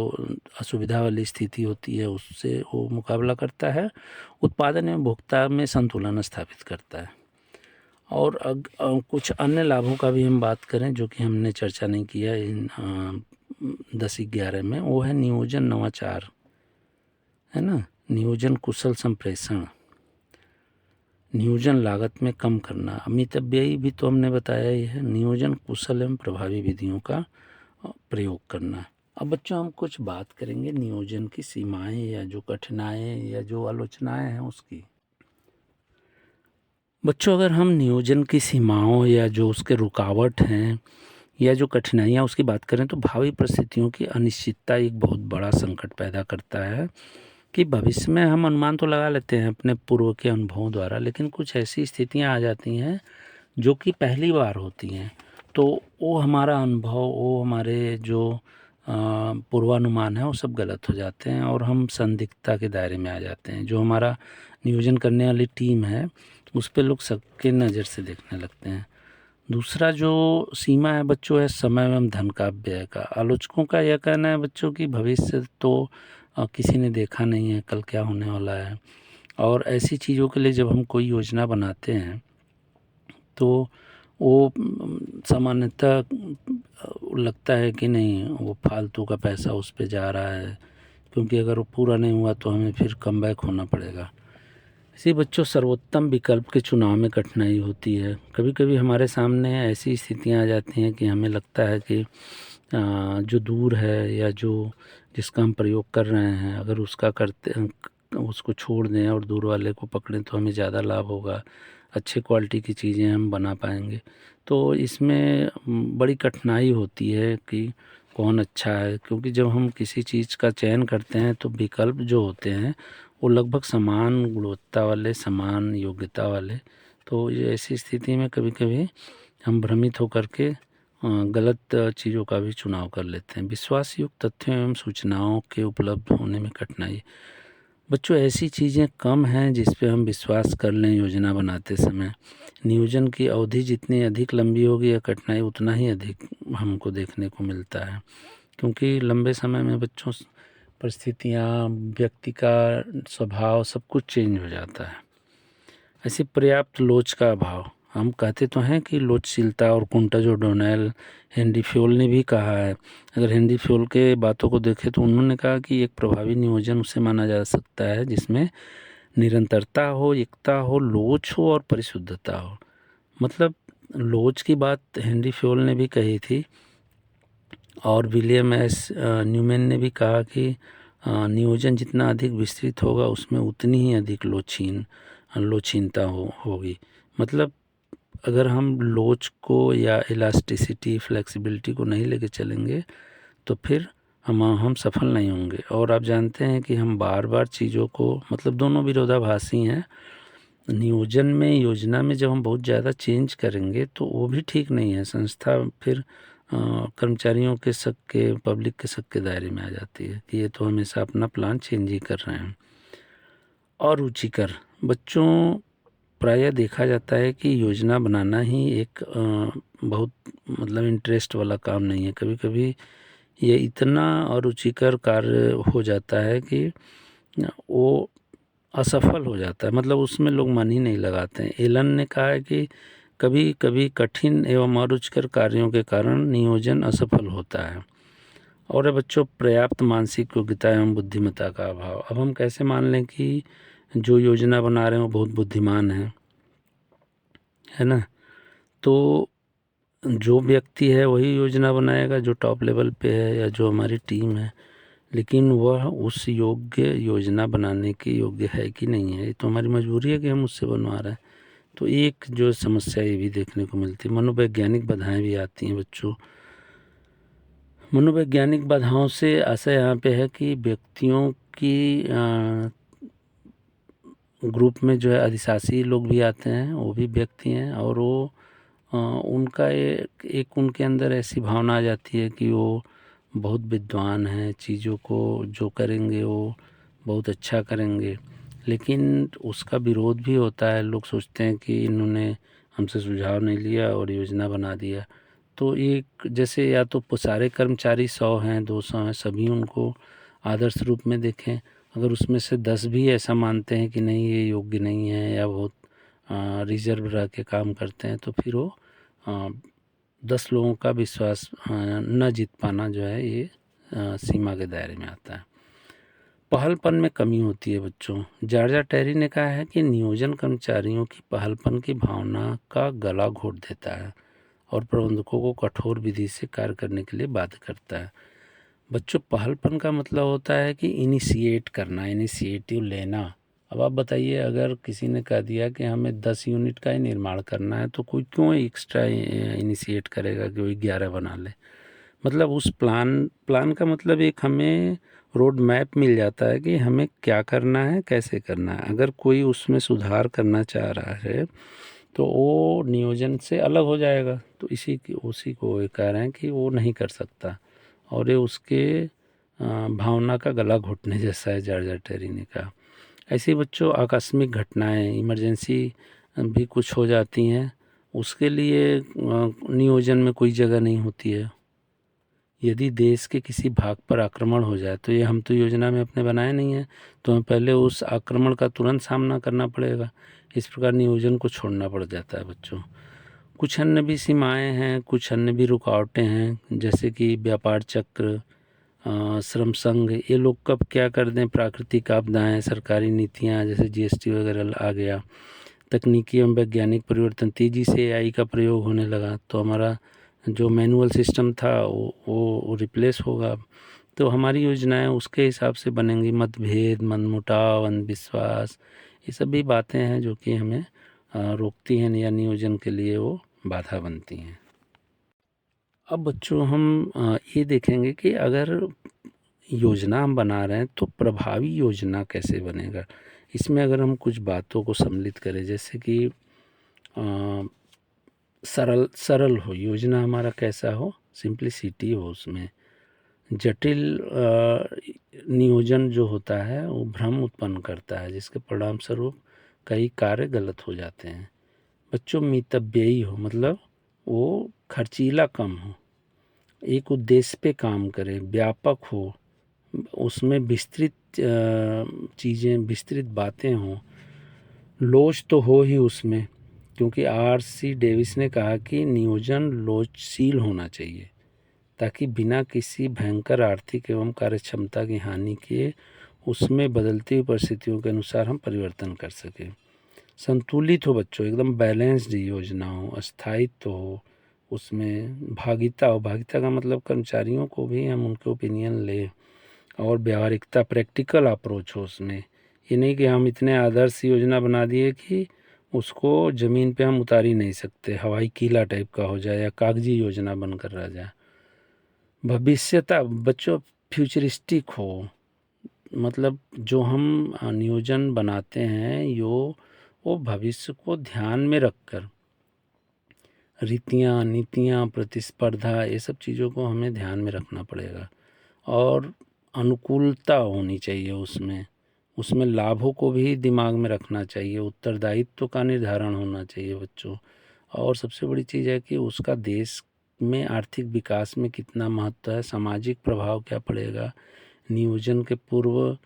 असुविधा वाली स्थिति होती है उससे वो मुकाबला करता है। उत्पादन एवं भोक्ता में संतुलन स्थापित करता है। और कुछ अन्य लाभों का भी हम बात करें जो कि हमने चर्चा नहीं किया इन 10-11 में, वो है नियोजन नवाचार, है ना, नियोजन कुशल संप्रेषण, नियोजन लागत में कम करना, अमितव्ययी भी तो हमने बताया ही है, नियोजन कुशल एवं प्रभावी विधियों का प्रयोग करना। अब बच्चों हम कुछ बात करेंगे नियोजन की सीमाएं या जो कठिनाइयाँ या जो आलोचनाएं हैं उसकी। बच्चों अगर हम नियोजन की सीमाओं या जो उसके रुकावट हैं या जो कठिनाइयाँ उसकी बात करें तो भावी परिस्थितियों की अनिश्चितता एक बहुत बड़ा संकट पैदा करता है कि भविष्य में हम अनुमान तो लगा लेते हैं अपने पूर्व के अनुभवों द्वारा, लेकिन कुछ ऐसी स्थितियाँ आ जाती हैं जो कि पहली बार होती हैं। तो वो हमारा अनुभव, वो हमारे जो पूर्वानुमान है वो सब गलत हो जाते हैं और हम संदिग्धता के दायरे में आ जाते हैं। जो हमारा नियोजन करने वाली टीम है उस पर लोग सबके नज़र से देखने लगते हैं। दूसरा जो सीमा है बच्चों है समय एवं धन का व्यय का। आलोचकों का यह कहना है बच्चों की भविष्य तो किसी ने देखा नहीं है, कल क्या होने वाला है। और ऐसी चीज़ों के लिए जब हम कोई योजना बनाते हैं तो वो सामान्यतः लगता है कि नहीं वो फालतू का पैसा उस पे जा रहा है, क्योंकि अगर वो पूरा नहीं हुआ तो हमें फिर कम बैक होना पड़ेगा। इसी बच्चों सर्वोत्तम विकल्प के चुनाव में कठिनाई होती है। कभी कभी हमारे सामने ऐसी स्थितियां आ जाती हैं कि हमें लगता है कि जो दूर है या जो जिसका हम प्रयोग कर रहे हैं अगर उसका करते उसको छोड़ दें और दूर वाले को पकड़ें तो हमें ज़्यादा लाभ होगा, अच्छे क्वालिटी की चीज़ें हम बना पाएंगे। तो इसमें बड़ी कठिनाई होती है कि कौन अच्छा है, क्योंकि जब हम किसी चीज़ का चयन करते हैं तो विकल्प जो होते हैं वो लगभग समान गुणवत्ता वाले, समान योग्यता वाले। तो ये ऐसी स्थिति में कभी कभी हम भ्रमित होकर के गलत चीज़ों का भी चुनाव कर लेते हैं। विश्वास युक्त तथ्यों एवं सूचनाओं के उपलब्ध होने में कठिनाई। बच्चों ऐसी चीज़ें कम हैं जिस पे हम विश्वास कर लें योजना बनाते समय। नियोजन की अवधि जितनी अधिक लंबी होगी या कठिनाई उतना ही अधिक हमको देखने को मिलता है, क्योंकि लंबे समय में बच्चों परिस्थितियाँ, व्यक्ति का स्वभाव सब कुछ चेंज हो जाता है। ऐसी पर्याप्त लोच का अभाव। हम कहते तो हैं कि लोचशीलता, और कुंटज ओडोनेल, हेनरी फ्योल ने भी कहा है। अगर हेनरी फ्योल के बातों को देखें तो उन्होंने कहा कि एक प्रभावी नियोजन उसे माना जा सकता है जिसमें निरंतरता हो, एकता हो, लोच हो और परिशुद्धता हो। मतलब लोच की बात हेनरी फ्योल ने भी कही थी और विलियम एस न्यूमैन ने भी कहा कि नियोजन जितना अधिक विस्तृत होगा उसमें उतनी ही अधिक लोचहीनता होगी। मतलब अगर हम लोच को या इलास्टिसिटी, फ्लेक्सिबिलिटी को नहीं लेके चलेंगे तो फिर हम सफल नहीं होंगे। और आप जानते हैं कि हम बार बार चीज़ों को, मतलब दोनों विरोधाभासी हैं। नियोजन में, योजना में जब हम बहुत ज़्यादा चेंज करेंगे तो वो भी ठीक नहीं है। संस्था फिर कर्मचारियों के शक के, पब्लिक के शक के दायरे में आ जाती है कि ये तो हमेशा अपना प्लान चेंज ही कर रहे हैं। और रुचिकर बच्चों, प्रायः देखा जाता है कि योजना बनाना ही एक बहुत मतलब इंटरेस्ट वाला काम नहीं है। कभी कभी ये इतना अरुचिकर कार्य हो जाता है कि वो असफल हो जाता है, मतलब उसमें लोग मन ही नहीं लगाते हैं। एलन ने कहा है कि कभी कभी कठिन एवं अरुचिकर कार्यों के कारण नियोजन असफल होता है। और बच्चों पर्याप्त मानसिक योग्यता एवं बुद्धिमत्ता का अभाव। अब हम कैसे मान लें कि जो योजना बना रहे हैं वो बहुत बुद्धिमान है ना? तो जो व्यक्ति है वही योजना बनाएगा जो टॉप लेवल पे है या जो हमारी टीम है, लेकिन वह उस योग्य योजना बनाने के योग्य है कि नहीं है। ये तो हमारी मजबूरी है कि हम उससे बनवा रहे हैं। तो एक जो समस्या ये भी देखने को मिलती है। मनोवैज्ञानिक बाधाएं भी आती हैं बच्चों। मनोवैज्ञानिक बाधाओं से आशा यहाँ पे है कि व्यक्तियों की ग्रुप में जो है अधिशासी लोग भी आते हैं, वो भी व्यक्ति हैं, और वो उनका एक उनके अंदर ऐसी भावना आ जाती है कि वो बहुत विद्वान हैं, चीज़ों को जो करेंगे वो बहुत अच्छा करेंगे, लेकिन उसका विरोध भी होता है। लोग सोचते हैं कि इन्होंने हमसे सुझाव नहीं लिया और योजना बना दिया। तो एक जैसे या तो सारे कर्मचारी 100 हैं, 200 हैं, सभी उनको आदर्श रूप में देखें। अगर उसमें से 10 भी ऐसा मानते हैं कि नहीं ये योग्य नहीं है या बहुत रिजर्व रह के काम करते हैं, तो फिर वो 10 लोगों का विश्वास न जीत पाना जो है ये सीमा के दायरे में आता है। पहलपन में कमी होती है बच्चों। जॉर्ज टेरी ने कहा है कि नियोजन कर्मचारियों की पहलपन की भावना का गला घोट देता है और प्रबंधकों को कठोर विधि से कार्य करने के लिए बाध्य करता है। बच्चों, पहलपन का मतलब होता है कि इनिशिएट करना, इनिशिएटिव लेना। अब आप बताइए, अगर किसी ने कह दिया कि हमें 10 यूनिट का ही निर्माण करना है, तो कोई क्यों एक्स्ट्रा इनिशिएट करेगा कि वही 11 बना ले। मतलब उस प्लान का मतलब एक हमें रोड मैप मिल जाता है कि हमें क्या करना है, कैसे करना है। अगर कोई उसमें सुधार करना चाह रहा है तो वो नियोजन से अलग हो जाएगा। तो उसी को ये कह रहे हैं कि वो नहीं कर सकता, और ये उसके भावना का गला घोटने जैसा है, जॉर्ज टेरी ने कहा। ऐसे बच्चों, आकस्मिक घटनाएं, इमरजेंसी भी कुछ हो जाती हैं, उसके लिए नियोजन में कोई जगह नहीं होती है। यदि देश के किसी भाग पर आक्रमण हो जाए तो ये हम तो योजना में अपने बनाए नहीं हैं, तो हमें पहले उस आक्रमण का तुरंत सामना करना पड़ेगा। इस प्रकार नियोजन को छोड़ना पड़ जाता है बच्चों। कुछ अन्य भी सीमाएं हैं, कुछ अन्य भी रुकावटें हैं, जैसे कि व्यापार चक्र, श्रम संघ, ये लोग कब क्या कर दें, प्राकृतिक आपदाएं, सरकारी नीतियां जैसे जीएसटी वगैरह आ गया, तकनीकी एवं वैज्ञानिक परिवर्तन, तेज़ी से एआई का प्रयोग होने लगा, तो हमारा जो मैनुअल सिस्टम था वो रिप्लेस होगा। तो हमारी योजनाएं उसके हिसाब से बनेंगी। मतभेद, मनमुटाव, अंधविश्वास, ये सभी बातें हैं जो कि हमें रोकती हैं या नियोजन के लिए वो बाधा बनती हैं। अब बच्चों, हम ये देखेंगे कि अगर योजना हम बना रहे हैं तो प्रभावी योजना कैसे बनेगा। इसमें अगर हम कुछ बातों को सम्मिलित करें, जैसे कि सरल हो योजना, हमारा कैसा हो, सिंप्लिसिटी हो उसमें। जटिल नियोजन जो होता है वो भ्रम उत्पन्न करता है, जिसके परिणाम स्वरूप कई कार्य गलत हो जाते हैं। बच्चों, मितव्ययी हो, मतलब वो खर्चीला कम हो, एक उद्देश्य पे काम करे, व्यापक हो, उसमें विस्तृत चीज़ें, विस्तृत बातें हों, लोच तो हो ही उसमें, क्योंकि आर.सी. डेविस ने कहा कि नियोजन लोचशील होना चाहिए ताकि बिना किसी भयंकर आर्थिक एवं कार्यक्षमता की हानि के उसमें बदलती हुई परिस्थितियों के अनुसार हम परिवर्तन कर सकें। संतुलित हो बच्चों, एकदम बैलेंस्ड योजना हो, अस्थायित्व हो, उसमें भागिता हो। भागिता का मतलब कर्मचारियों को भी हम उनके ओपिनियन लें, और व्यावहारिकता, प्रैक्टिकल अप्रोच हो उसमें। ये नहीं कि हम इतने आदर्श योजना बना दिए कि उसको ज़मीन पे हम उतार ही नहीं सकते, हवाई किला टाइप का हो जाए या कागजी योजना बनकर रह जाए। भविष्यता बच्चों, फ्यूचरिस्टिक हो, मतलब जो हम नियोजन बनाते हैं वो भविष्य को ध्यान में रखकर, रीतियाँ, नीतियाँ, प्रतिस्पर्धा, ये सब चीज़ों को हमें ध्यान में रखना पड़ेगा। और अनुकूलता होनी चाहिए उसमें लाभों को भी दिमाग में रखना चाहिए, उत्तरदायित्व का निर्धारण होना चाहिए बच्चों। और सबसे बड़ी चीज़ है कि उसका देश में आर्थिक विकास में कितना महत्व है, सामाजिक प्रभाव क्या पड़ेगा। नियोजन के पूर्व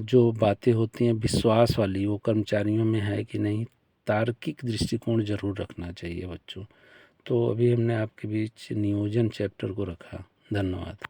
जो बातें होती हैं विश्वास वाली, वो कर्मचारियों में है कि नहीं, तार्किक दृष्टिकोण ज़रूर रखना चाहिए बच्चों। तो अभी हमने आपके बीच नियोजन चैप्टर को रखा। धन्यवाद।